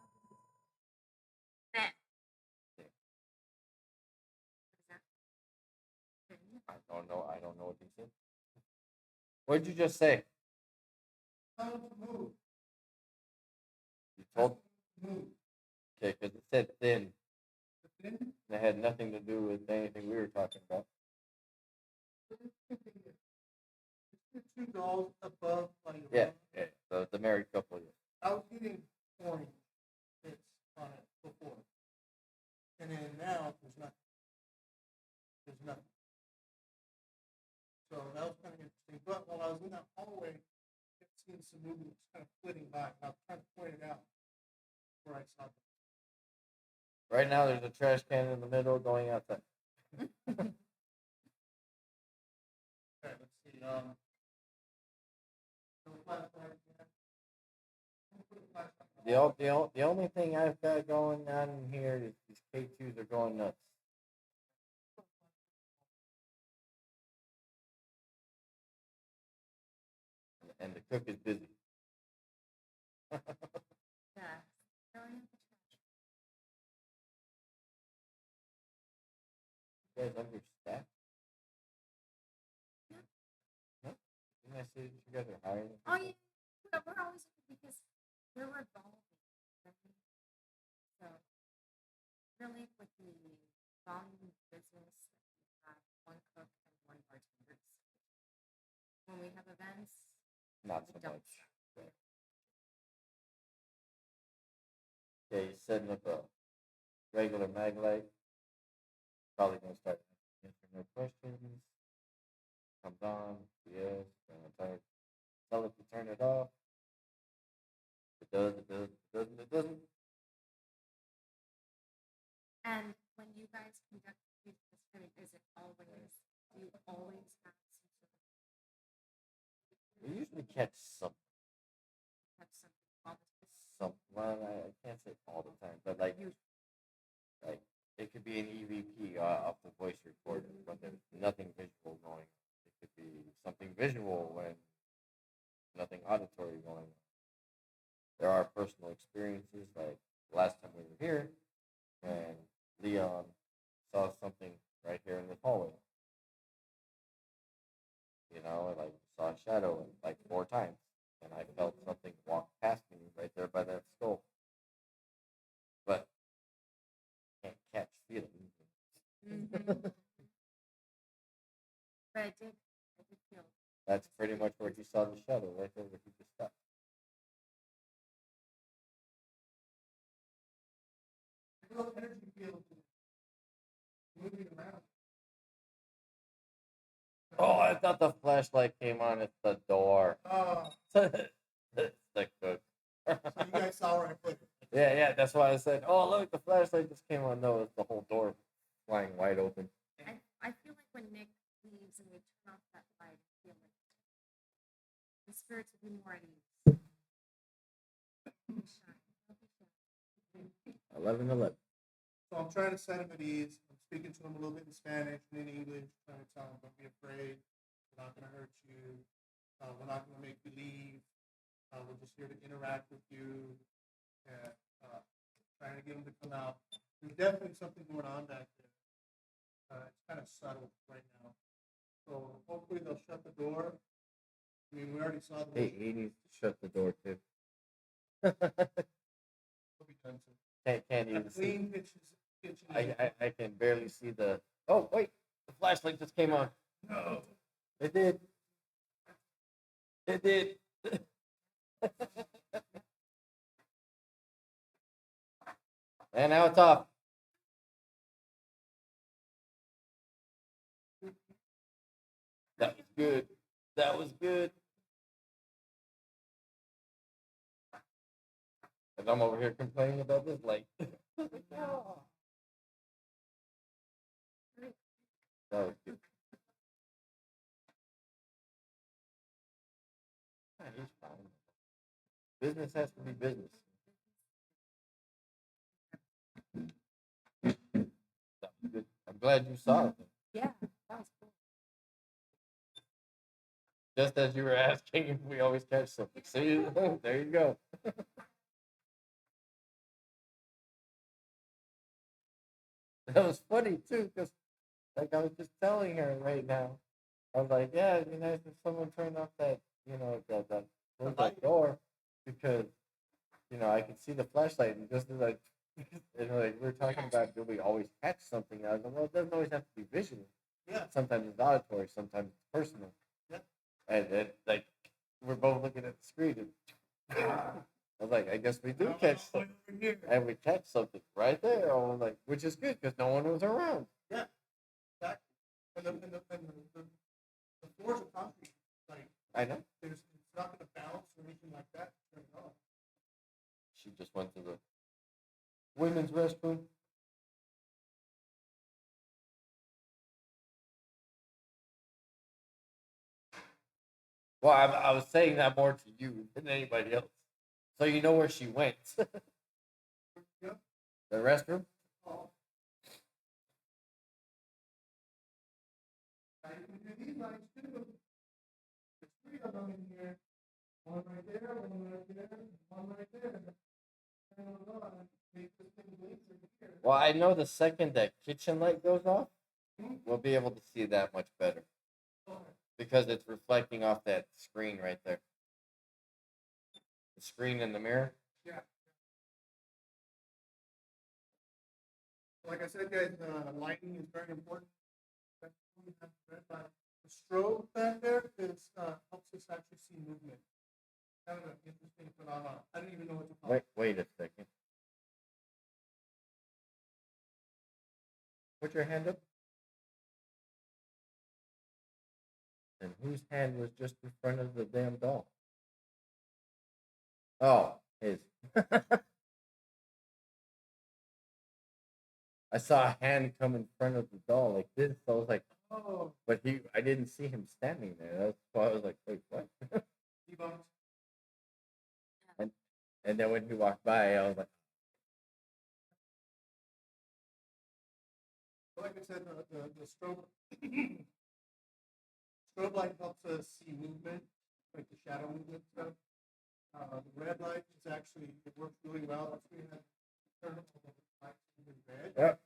that. Yeah. What is that? I don't know. I don't know what you said. What did you just say? Tell them to move. You told. Move. Okay, because it said thin. But then, And it had nothing to do with anything we were talking about. it's the 2 dolls above my Yeah, yeah. The married couple. Yeah. I was getting orange bits on it before. And then now there's nothing. There's nothing. So that was kind of interesting. But while I was in that hallway, I kept seeing some movement kind of flitting by. And I was trying to point it out where I saw them. Right now, there's a trash can in the middle going outside. Okay, let's see. So flashlight, yeah. Put a flashlight on. The only thing I've got going on in here is these K2s are going nuts. And the cook is busy. Yeah. Throwing out the trash. You guys understand? Didn't I say that you guys are hiring? Oh yeah, but we're always because we're revolving. Right? So really, with the volume of business, we have one cook and one bartender. When we have events, Not we so don't. much. Yeah, you're setting up a regular mag light. Probably gonna start answering no questions. Comes on, yes, tell it to turn it off. It does, it does, it doesn't, it doesn't. And when you guys conduct these discriminate, is it always do you always have some sort of We usually catch something. have something all the time? Well, I can't say all the time, but like it could be an EVP off the voice recorder when there's nothing visual going on. It could be something visual when nothing auditory going on. There are personal experiences, like last time we were here, when Leon saw something right here in the hallway. You know, like saw a shadow like 4 times, and I felt something walk past me right there by that skull. But can't catch feelings. But I did feel That's pretty much where he saw the shadow, right there where he just stopped. Little energy field moving around. Oh, I thought the flashlight came on at the door. It's the cook. So you guys saw where I put it. Yeah, that's why I said, oh, look, the flashlight just came on. No, it's the whole door flying wide open. I feel like when Nick leaves and we turn off that light, I feel like the spirits will be more at ease. 11:11. So I'm trying to set him at ease. I'm speaking to him a little bit in Spanish and in English, trying to tell him, don't be afraid. We're not going to hurt you. We're not going to make you leave. We're just here to interact with you. And trying to get him to come out. There's definitely something going on back there. It's kind of subtle right now. So hopefully they'll shut the door. I mean, we already saw the Hey, he needs to shut the door too. will be done soon. Can't A even see. clean kitchen. I can barely see the. Oh wait, the flashlight just came on. No. It did. It did. And now it's off. That was good. That was good. And I'm over here complaining about this light. That was good. Yeah, he's fine. Business has to be business. That was good. I'm glad you saw it. Yeah, that was cool. Just as you were asking if we always catch something. See, there you go. That was funny too, because like I was just telling her right now, I was like, yeah, it'd be nice if someone turned off that, that closed that door, because I could see the flashlight and just like, like we were talking about, do we always catch something? I was like, well, it doesn't always have to be visual. Yeah. Sometimes it's auditory, sometimes it's personal. Yeah. And like we're both looking at the screen, and I was like, I guess we do catch something, and we catch something right there. I was like, which is good because no one was around. Yeah. Exactly. And the floors are concrete. Like I know. it's not going to bounce or anything like that. Turn it off. She just went to the women's restroom. Well, I was saying that more to you than anybody else. So you know where she went. Yep. The restroom? Oh. Now you can do these lines too. There's 3 of them in here. One right there, one right there, one right there. Turn those on. Make this thing blink over here. Well, I know the second that kitchen light goes off, we'll be able to see that much better. Okay. because it's reflecting off that screen right there. The screen in the mirror. Yeah. Like I said, guys, lighting is very important. The strobe back there is helps us actually see movement. Kind of an interesting phenomenon. I don't even know what to call it. Wait a second. Put your hand up. And whose hand was just in front of the damn doll? Oh, his. I saw a hand come in front of the doll like this. So I was like, Oh, but I didn't see him standing there. That's why I was like, wait, what? debunked. And then when he walked by, I was like, Like I said, the strobe strobe light helps us see movement, like the shadow movement stuff. The red light is actually, it works really well. That's why we have turn all the lights in red. yep.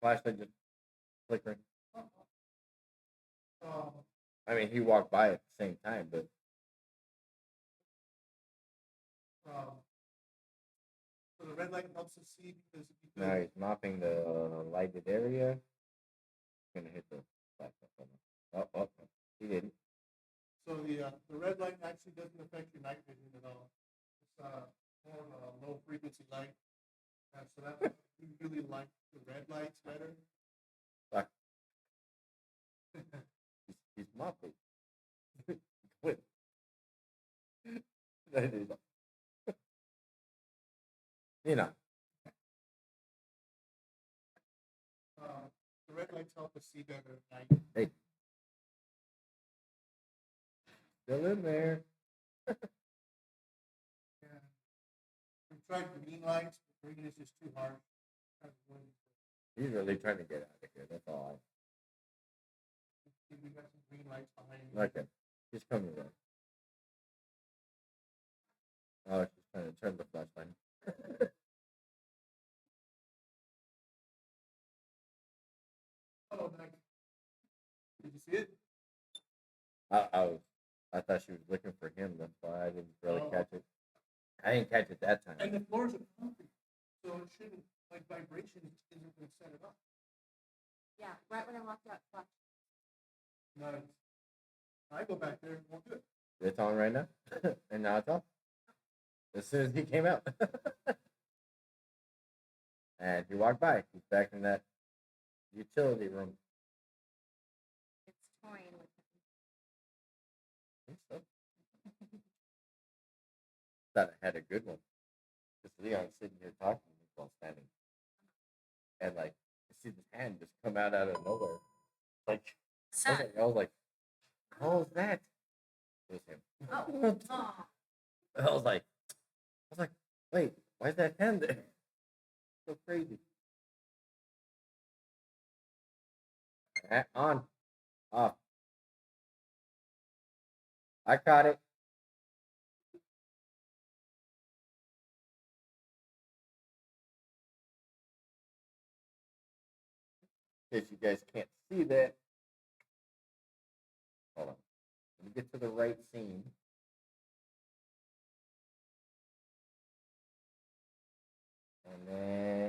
Flashlight just flickering. Um, I mean, he walked by at the same time, but so the red light helps us see because now he's mopping the lighted area. He's gonna hit the flashlight. Oh, he didn't. so the red light actually doesn't affect your night vision at all. It's more of a low frequency light. So that's why we really like the red lights better. Fuck. He's mopping. Quit. That is. You know. The red lights help us see better at night. Hey. Still in there. And we tried green lights, but green is just too hard. He's really trying to get out of here. That's all. We got some green lights behind me. Okay. He's coming around. Oh, she's trying to turn the flashlight. Oh, nice. Did you see it? I thought she was looking for him. That's why I didn't really catch it. I didn't catch it that time. And the floors are concrete, so it shouldn't, like, vibration isn't going to set it off. Yeah, right when I walked out, watch. Nice. I go back there and won't do it. It's on right now, and now it's off. As soon as he came out, and he walked by, he's back in that utility room. It's toying with him. I think so. Thought I had a good one. Just Leon sitting here talking to me while standing, and like I see this hand just come out of nowhere. Like I was like, "How was that?" It was him. Oh. I was like, wait, why is that hand there? So crazy. On, off. I caught it. In case you guys can't see that. Hold on. Let me get to the right scene. And then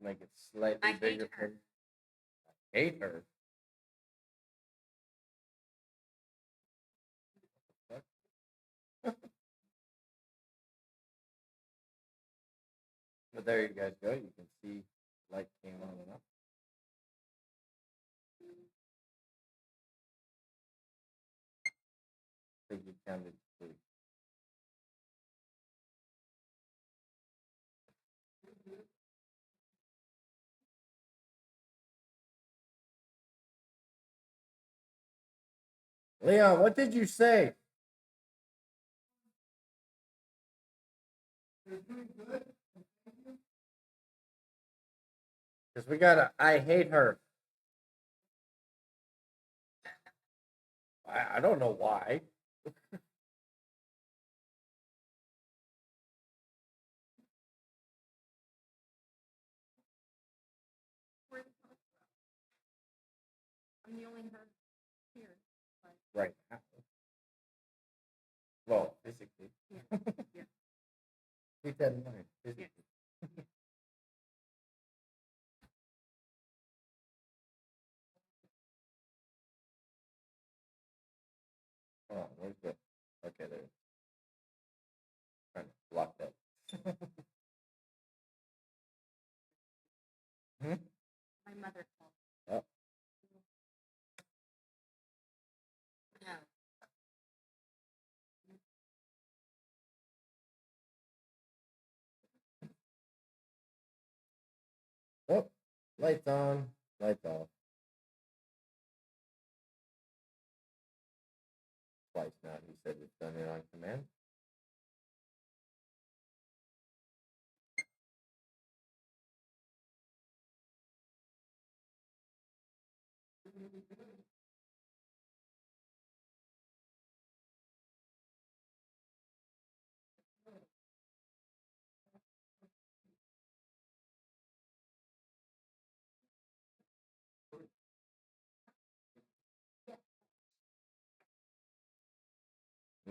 make it slightly I hate bigger. her. I hate her. But there you guys go. You can see light came on and up. I think you counted 3. Leon, what did you say? Because we got I hate her. I don't know why. I'm the only her here. But Right now. Well, physically. yeah. Yeah. Keep that in mind. Physically. Oh, where's the? Okay, there. Trying to block that. Hmm? My mother called. Oh. No. Oh, lights on, lights off. Twice now. He said it's done it on command.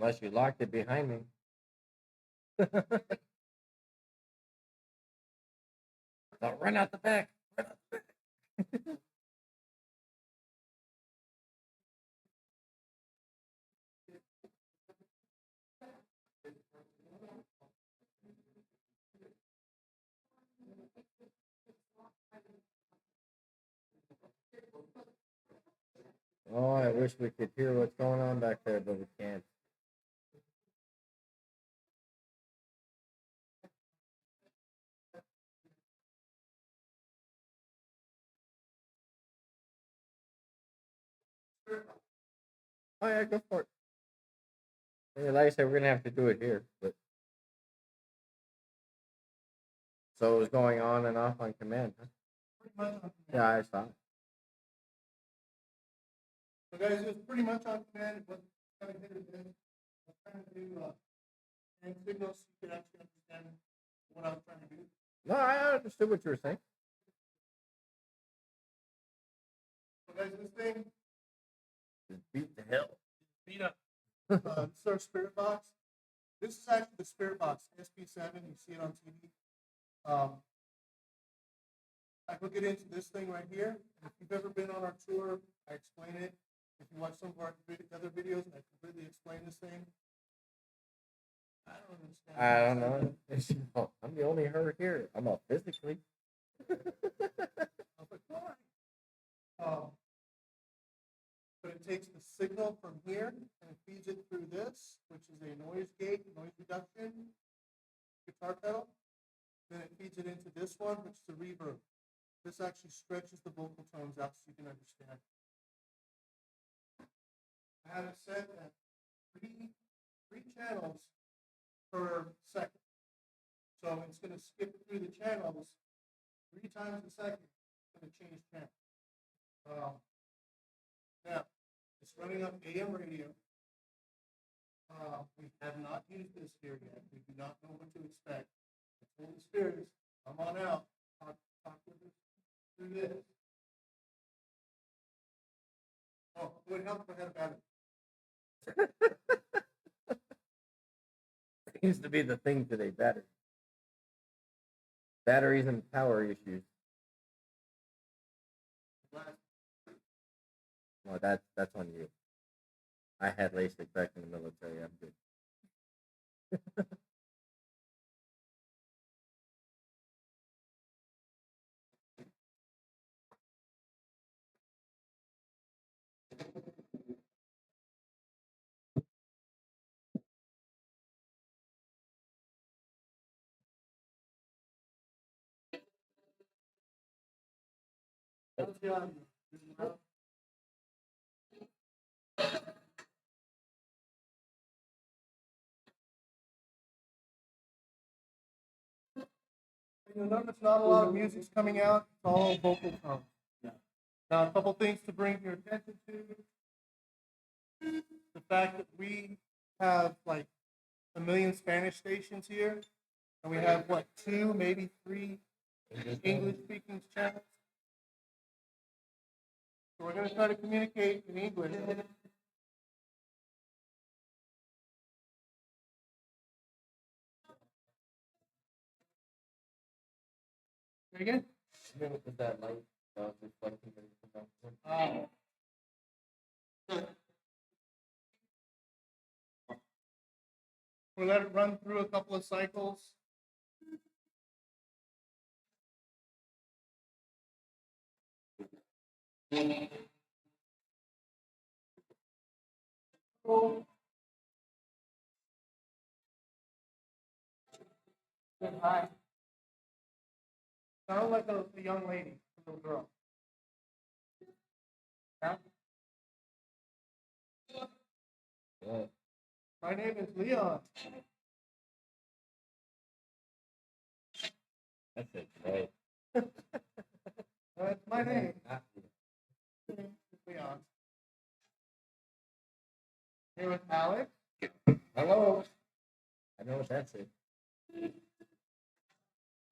Unless you locked it behind me. Don't run out the back. Run out the back. Oh, I wish we could hear what's going on back there, but we can't. Oh yeah, go for it. Yeah, like I said, we're gonna have to do it here, but so it was going on and off on command, huh? Pretty much on command. Yeah, I saw it. So guys, it was pretty much on command. It wasn't kind of hit or miss. I was trying to do hand signals so you could actually understand what I was trying to do. No, I understood what you were saying. So guys, this thing Just beat the hell. beat up. This is our spirit box. This is actually the spirit box, SP7. You see it on TV. I hook it into this thing right here. And if you've ever been on our tour, I explain it. If you watch some of our other videos, I completely explain this thing. I don't understand. I don't know. I'm the only her here. I'm all physically. I was like, all right. But it takes the signal from here and it feeds it through this, which is a noise gate, noise reduction guitar pedal. Then it feeds it into this one, which is the reverb. This actually stretches the vocal tones out so you can understand. I have it set at three channels per second. So it's going to skip through the channels 3 times a second. It's going to change channel. Now, it's running up AM radio. We have not used this here yet. We do not know what to expect. I told the spirits, come on out, talk with us through this. Oh, it would help if I had a battery. Seems to be the thing today, battery. Batteries and power issues. Well, that's on you. I had LASIK back in the military. I'm good. You'll notice not a lot of music's coming out. It's all vocal tones. Yeah. Now, a couple things to bring your attention to. fact that we have like a million Spanish stations here, and we have what, two, maybe three English-speaking channels. So we're going to try to communicate in English. Say again? Is that light reflecting everything We'll let it run through a couple of cycles. Hi. Sound like a young lady, a little girl. Yeah? Yeah. My name is Leon. That's it. Right. That's my name. Leon. Here with Alex. Hello. I know what that's it.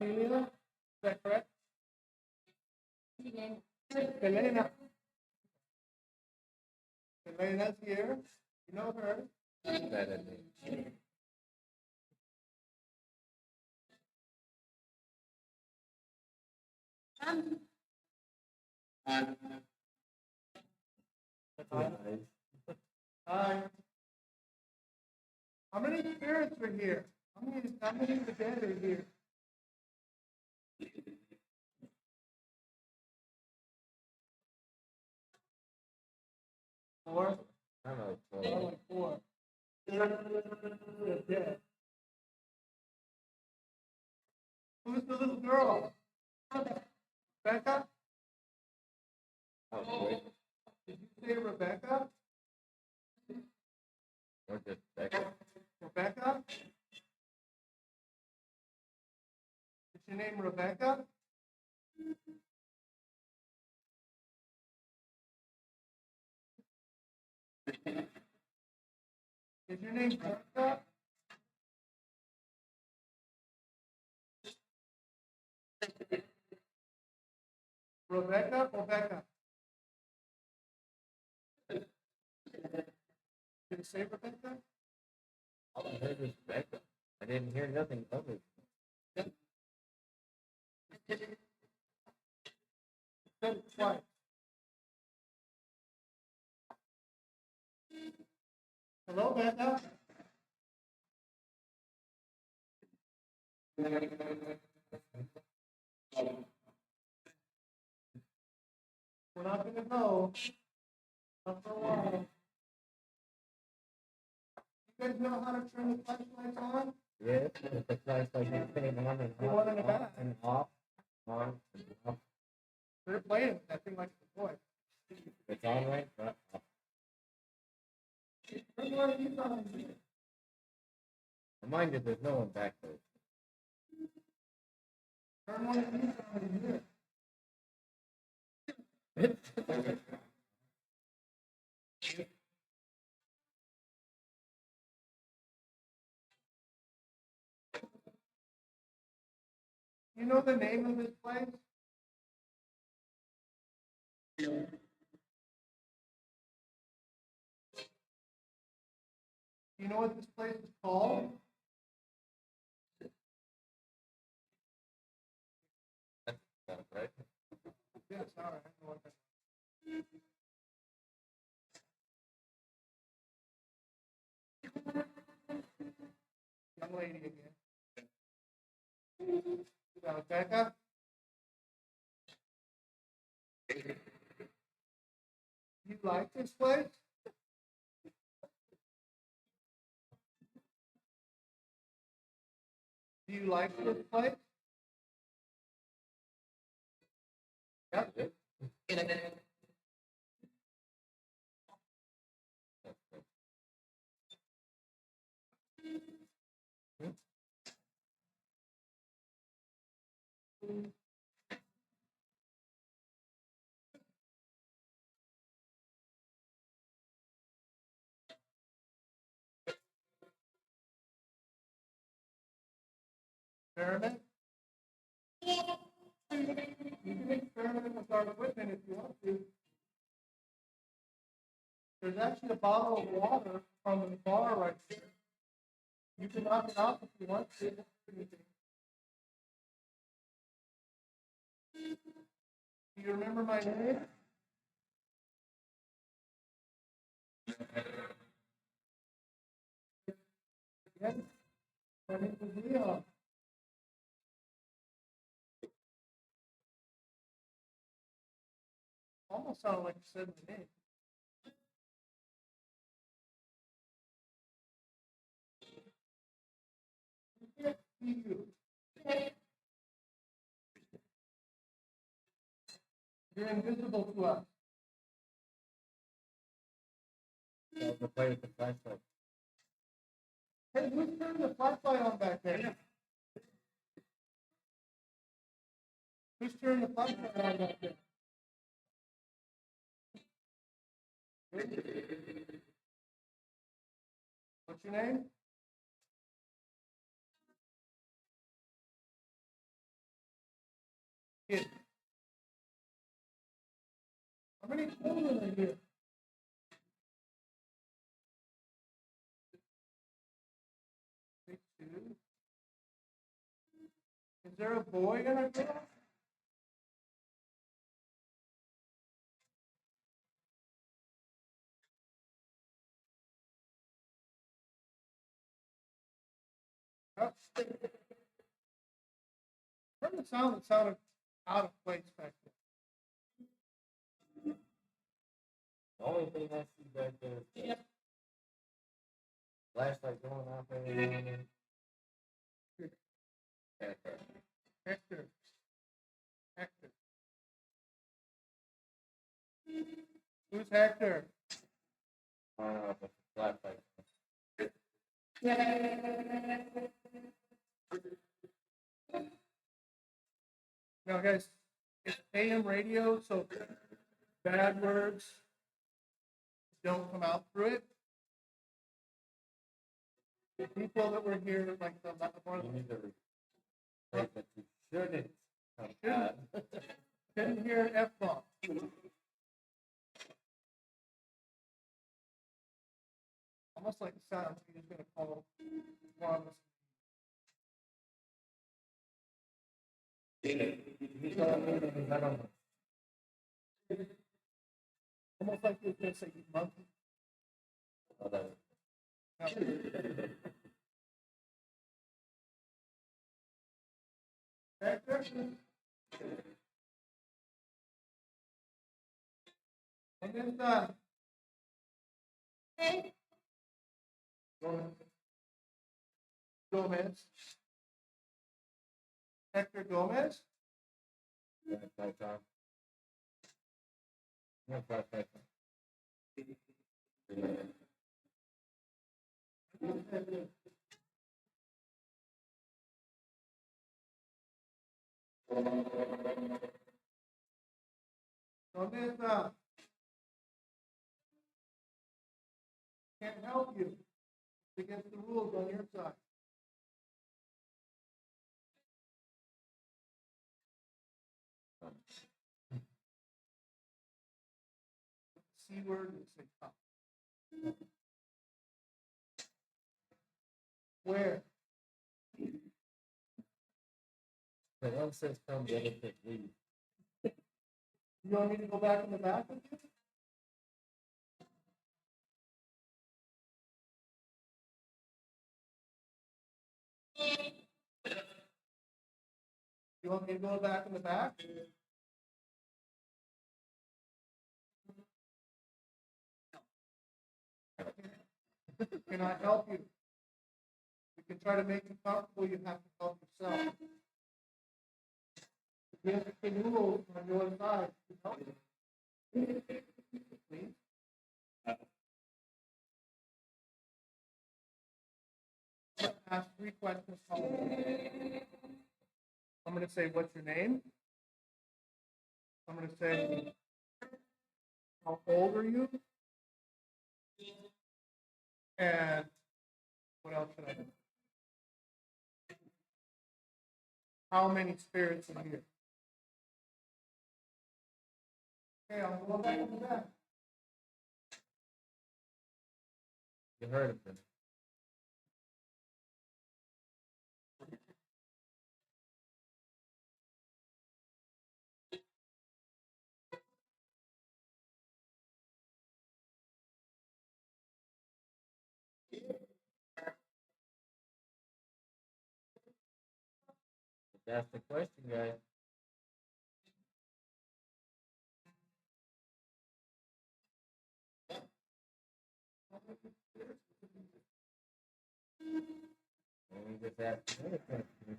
Celia. Is that correct? Elena. Elena's here. You know her. That is it. Hi. Hi. How many spirits are here? How many of the dead are here? Four? I don't know. Oh, like four. They're dead. Who's the little girl? Rebecca? Oh, wait. Did you say Rebecca? Or just Becca. Rebecca? Is your name Rebecca? Is your name Rebecca? Rebecca or Becca? Did it say Rebecca? All I heard was Becca. I didn't hear nothing other. It said it twice. Hello, Becca? We're not going to go. Not for a while. You guys know how to turn the flashlights on? Yeah, the flashlight is turning on and The off, one in the on back. and off, on and off. They're playing with that thing like a toy. It's on right, but off. Turn one of these on. Remind you, there's no one back there. Turn one of these on in here. You know the name of this place? You know what this place is called? That's right. Yes, all right. I know what that young lady again. Becca? You like this place? Do you like this place? Yeah, good. experiment. You can experiment with our equipment if you want to. There's actually a bottle of water from the bar right there. You can knock it off if you want to. Do you remember my name? Yes. My name is Leon. Almost sounded like you said my name. I can't see you. You're invisible to us. To play with the flashlight. Hey, who's turning the flashlight on back there? Who's turning the flashlight on back there? What's your name? Kid. How many children are here? Six, two. Is there a boy and a girl? Oh. From the sound, it sounded out of place back there. The only thing I see back there is the flashlight going off every now and then. Hector. Hector. Who's Hector? The flashlight. Now, guys, it's AM radio, so bad words don't come out through it. The people that were here, like the more You need to replace that you shouldn't come Shouldn't. out. didn't hear an F-bomb. Almost like the sound he's going to call one of us. He's all moving, I don't know. Almost like he was going to say, "You monkey." Oh, that- No. Hector? And then Gomez. Hector Gomez? Flashlight on. No flashlight on. ¿Dónde está? Can't help you. It's against the rules on your side. C word and say come. Where? The one says come, the other says leave. You want me to go back in the back with you? You want me to go back in the back? Can I help you? We can try to make you comfortable. You have to help yourself. There's the rules on your side. to help you. Please. I'm gonna ask 3 questions. I'm going to say, what's your name? I'm going to say, how old are you? And what else should I do? how many spirits are here. Okay, I'm going back to the back. You heard of them. That's the question, guys. Let me just ask another question.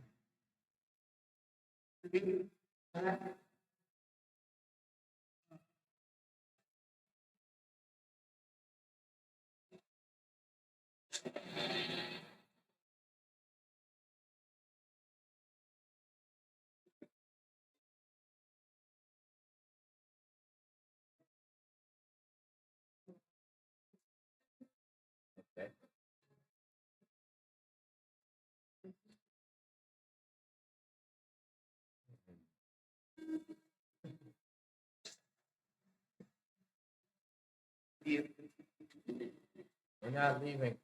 Okay. We're not leaving.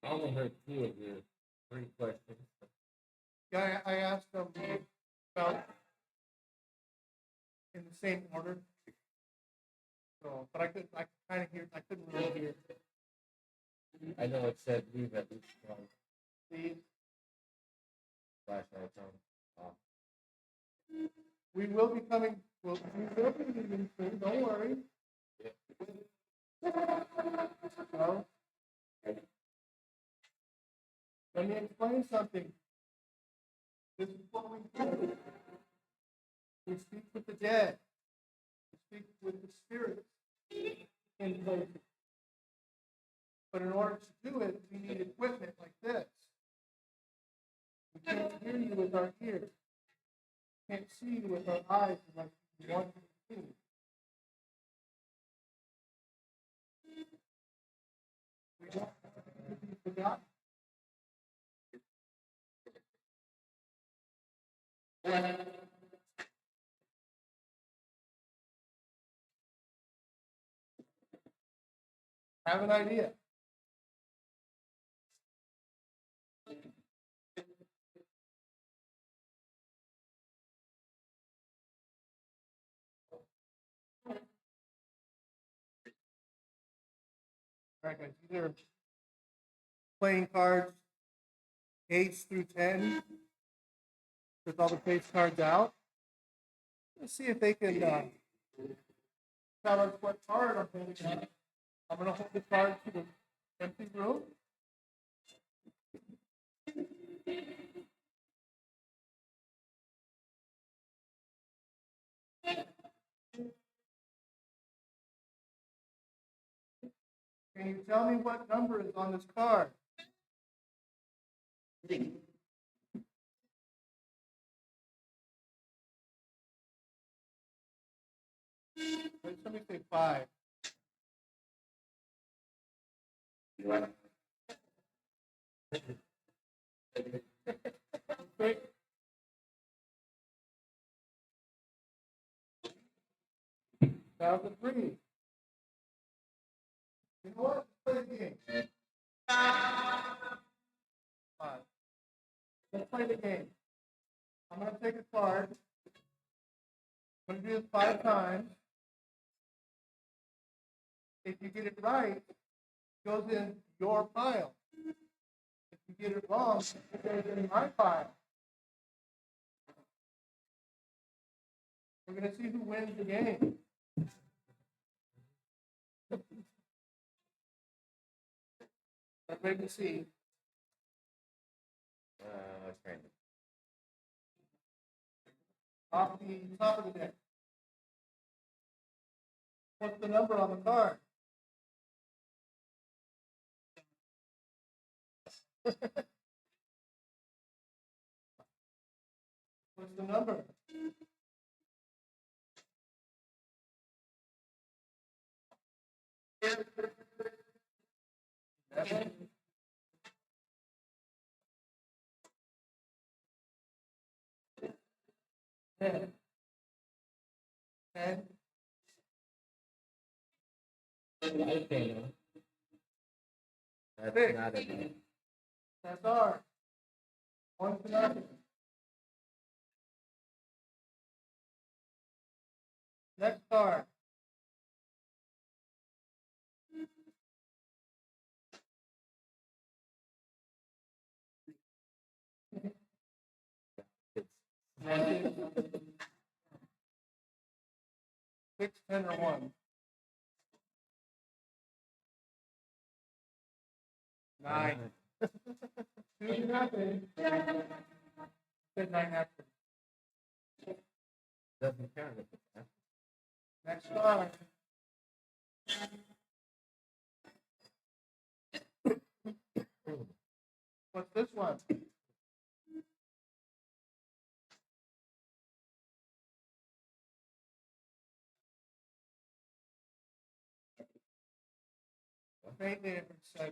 I only heard two of your three questions. Yeah, I asked them about in the same order. So, but I kind of hear, I couldn't really hear. I know it said leave at least one See, flashlight on. we will be coming. Well, we will be leaving soon. Don't worry. So, let me explain something. This is what we do. We speak with the dead. We speak with the spirits in places. But in order to do it, we need equipment like this. We can't hear you with our ears. We can't see you with our eyes like we want to see. We don't want to be forgotten. Have an idea. All right, guys, these are playing cards, 8 through 10, with all the face cards out. Let's see if they can tell us what card I'm holding up. I'm going to hold the card to the empty room. Can you tell me what number is on this card? Wait, somebody say 5. Okay. Now the 3. You know what? Let's play the game. 5. Let's play the game. I'm going to take a card. I'm going to do this 5 times. If you get it right, it goes in your pile. If you get it wrong, it goes in my pile. We're gonna see who wins the game. Let's wait and see. It's random. Off the top of the deck. What's the number on the card? What's the number? Seven. 10. 10. Okay, no. That's Six. not it. That's ours. 1-0. Next card. It's 6, 10, or 1. 9. 2-0. Said 9 after. doesn't count if it's after. Next card. What's this one? Fate neighbor 7.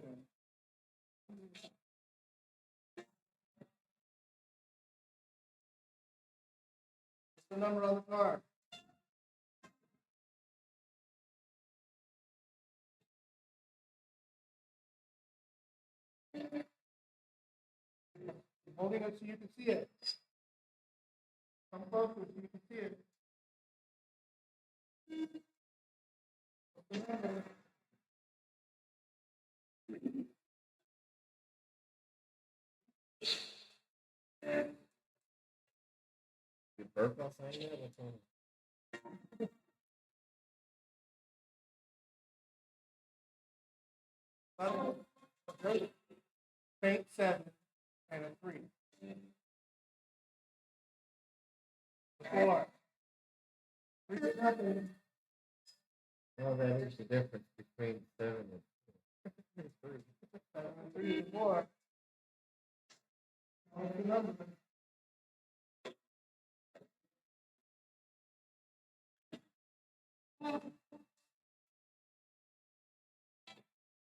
What's the number on the card? I'm holding it so you can see it. Come closer so you can see it. What's the number? You burp outside yet? What's on? Fate 7 and a 3. 4. 3-0. Well, that is the difference between 7 and 3. 7 and 3 is 4. What's the number?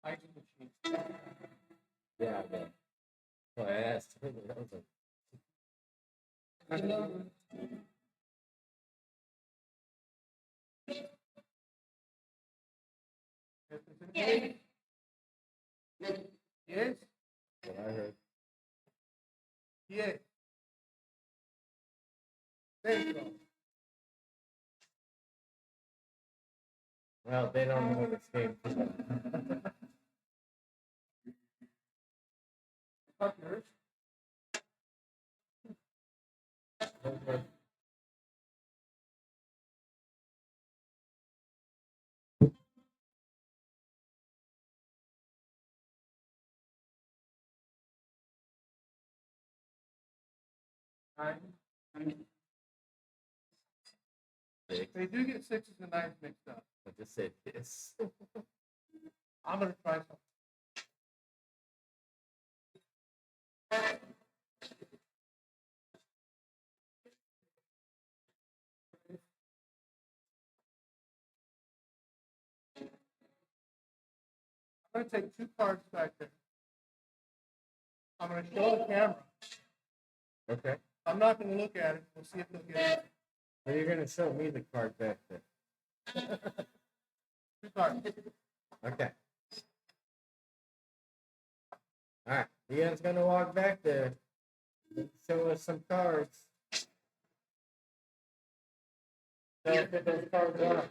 Ice machine. Yeah, but well, I asked. That was a What's the number? Yes. Yes. what I heard. Yes. There you go. Well, they don't know this game. Not yours. Six. They do get 6s and 9s mixed up. I just said this. I'm gonna try something. I'm gonna take 2 cards back there. I'm gonna show the camera. Okay. I'm not gonna look at it. We'll see if they'll get it. So you're gonna show me the card back there. 2 cards. Okay. All right. Ian's gonna walk back there. Show us some cards. Tell us what those cards are.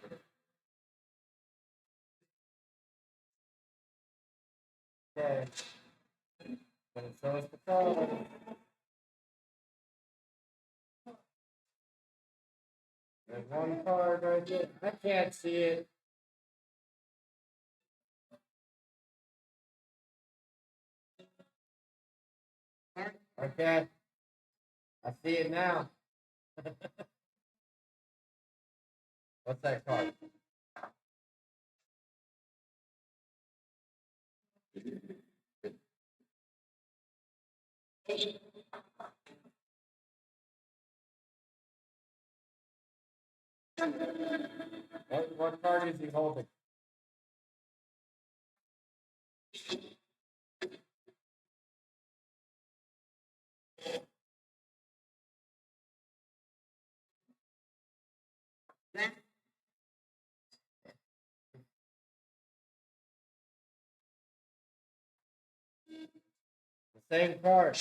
Okay. Gonna show us the cards. There's one card right there. I can't see it. Okay. I see it now. What's that card? What card is he holding? The same card.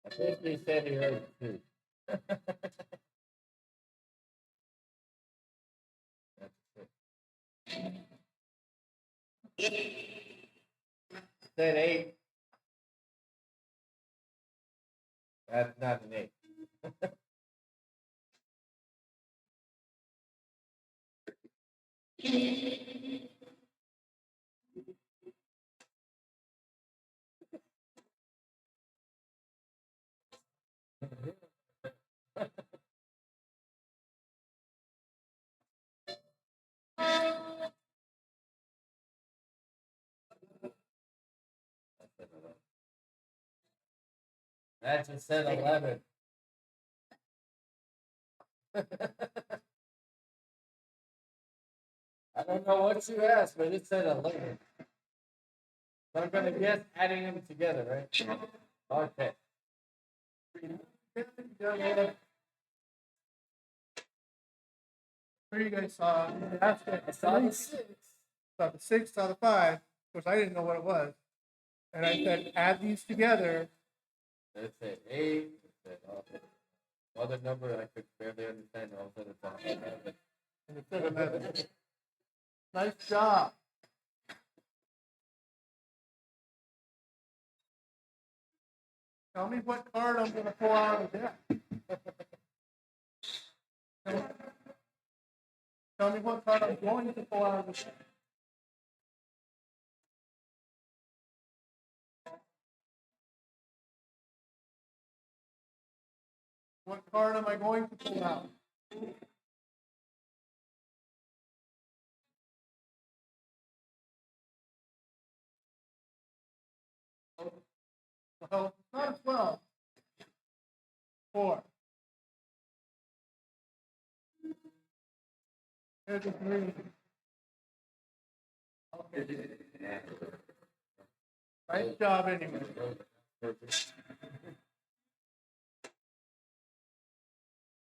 I think he said he heard it too. Said 8. That's not an 8. That just said 11. I don't know what you asked, but it said 11. So I'm going to guess adding them together, right? Okay. Where you guys saw? That's it. I saw the 6. Saw the 6, saw the 5. Of course, I didn't know what it was, and I said add these together. It said 8. It said, other number I could barely understand. All of a sudden it's 11. And it said 11. Nice job. Tell me what card I'm going to pull out of the deck. Tell me what card I'm going to pull out of the deck. What card am I going to pull out? Well, not a 12. 4. Here's a 3. Okay. Nice job anyway.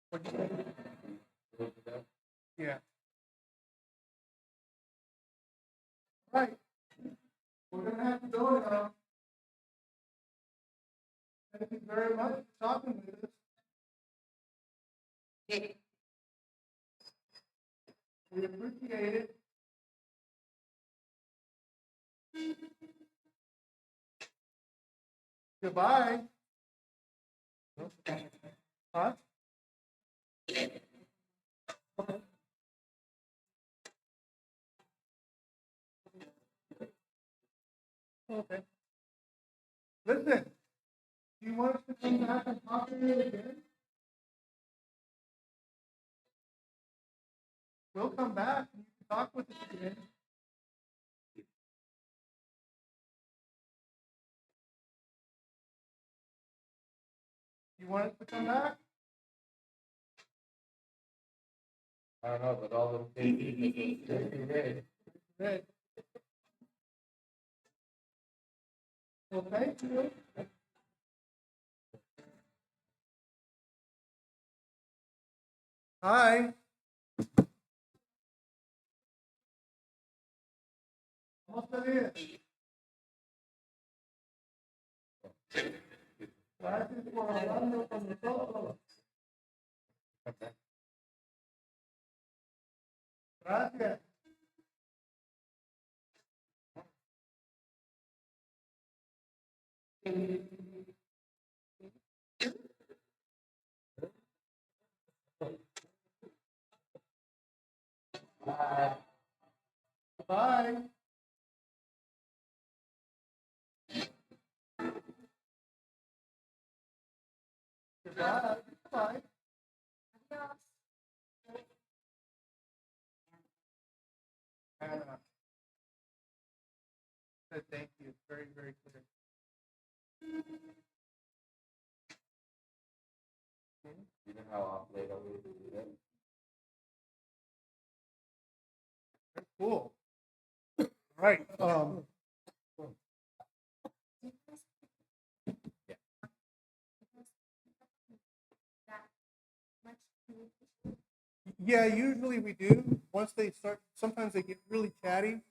What'd you think? Yeah. Right. We're going to have to go now. Thank you very much for talking with us. We appreciate it. Goodbye. Huh? Okay. Listen, do you want us to come back and talk to you again? We'll come back and you can talk with us again. You want us to come back? I don't know, but all the things red. Good. Well, thank you. Hi. ¿Cómo está bien? Gracias por hablando con nosotros. Gracias. Bye. Goodbye. Bye. And, said thank you. Very, very clear. You know how often they don't really do that? Very cool. Right. Yeah. That much communication. Yeah, usually we do. Once they start, sometimes they get really chatty.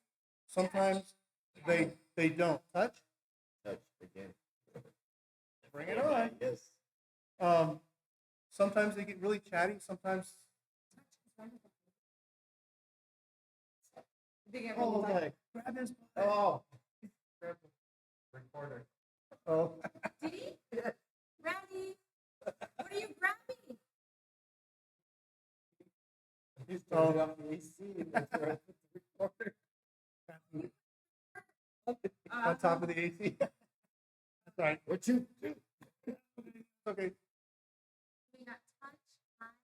Sometimes they don't. Touch. Touch again. Bring it on. Yes. Sometimes they get really chatty. Sometimes. Oh, like grab his. Oh. Grab the recorder. Oh. Did he? Randy, what are you grabbing? He's turning off the AC. That's where I put the recorder. On top of the AC. That's right. What you do? Okay. We got touch, high,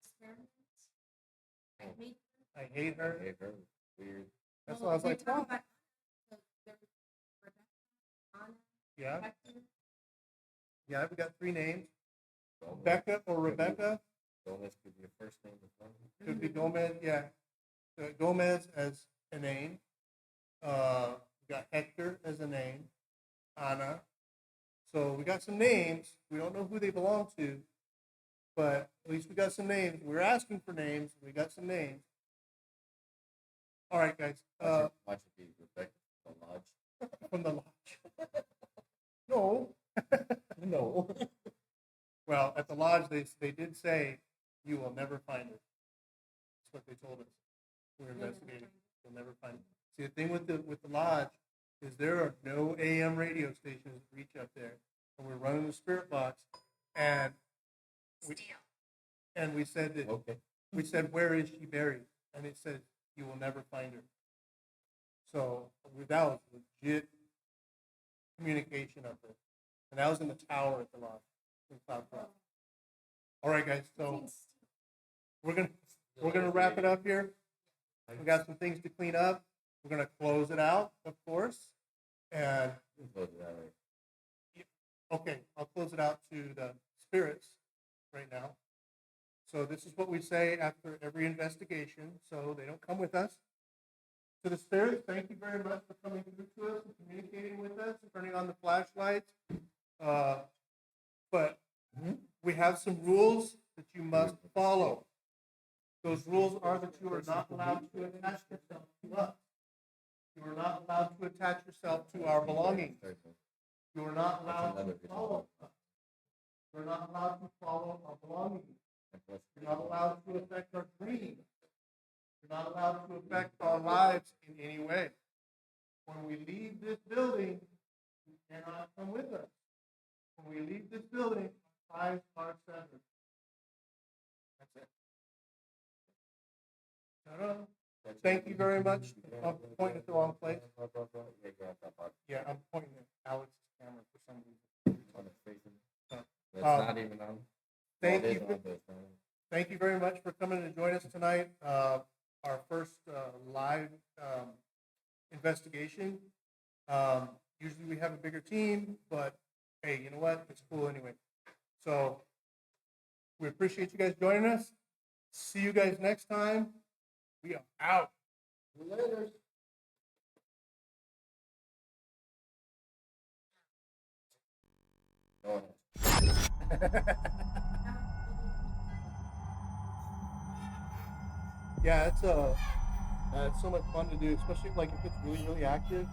experiment. I hate her. Gave her weird. That's why I was like, Talk oh. about Anna, Yeah. Rebecca. Yeah, we got 3 names. Becca or Rebecca. Gomez could be a first name before. Could be Gomez. Yeah. Gomez as a name. We got Hector as a name. Anna. So we got some names. We don't know who they belong to, but at least we got some names. We're asking for names. We got some names. All right, guys. Watch it be Rebecca from the lodge. From the lodge. No. No. Well, at the lodge, they did say you will never find it. That's what they told us. We're investigating. You'll never find it. See, the thing with the lodge is there are no AM radio stations that reach up there, and we're running the spirit box, and we said that Okay. we said, where is she buried? And it said you will never find her. So that was legit communication up there, and that was in the tower at the lodge in Cloud Cross. All right, guys. So we're gonna wrap it up here. We got some things to clean up. We're gonna close it out, of course. And Close it out right. okay, I'll close it out to the spirits right now. So this is what we say after every investigation, so they don't come with us. To the spirits, thank you very much for coming through to us and communicating with us and turning on the flashlights. But we have some rules that you must follow. Those rules are that you are not allowed to attach yourself to us. You are not allowed to attach yourself to our belongings. You are not allowed to follow us. You are not allowed to follow our belongings. You're not allowed to affect our dreams. You're not allowed to affect our lives in any way. When we leave this building, you cannot come with us. When we leave this building, our lives are severed. That's it. Ta-da. Thank you very much. I'm pointing at the wrong place. Yeah, I'm pointing at Alex's camera for some reason. It's not even on. Thank Well, it you. is on, but it's not on. Thank you very much for coming to join us tonight. Our first live investigation. Usually we have a bigger team, but hey, you know what? It's cool anyway. So we appreciate you guys joining us. See you guys next time. We are out. Later. Go ahead. Yeah, it's so much fun to do, especially like if it's really, really active.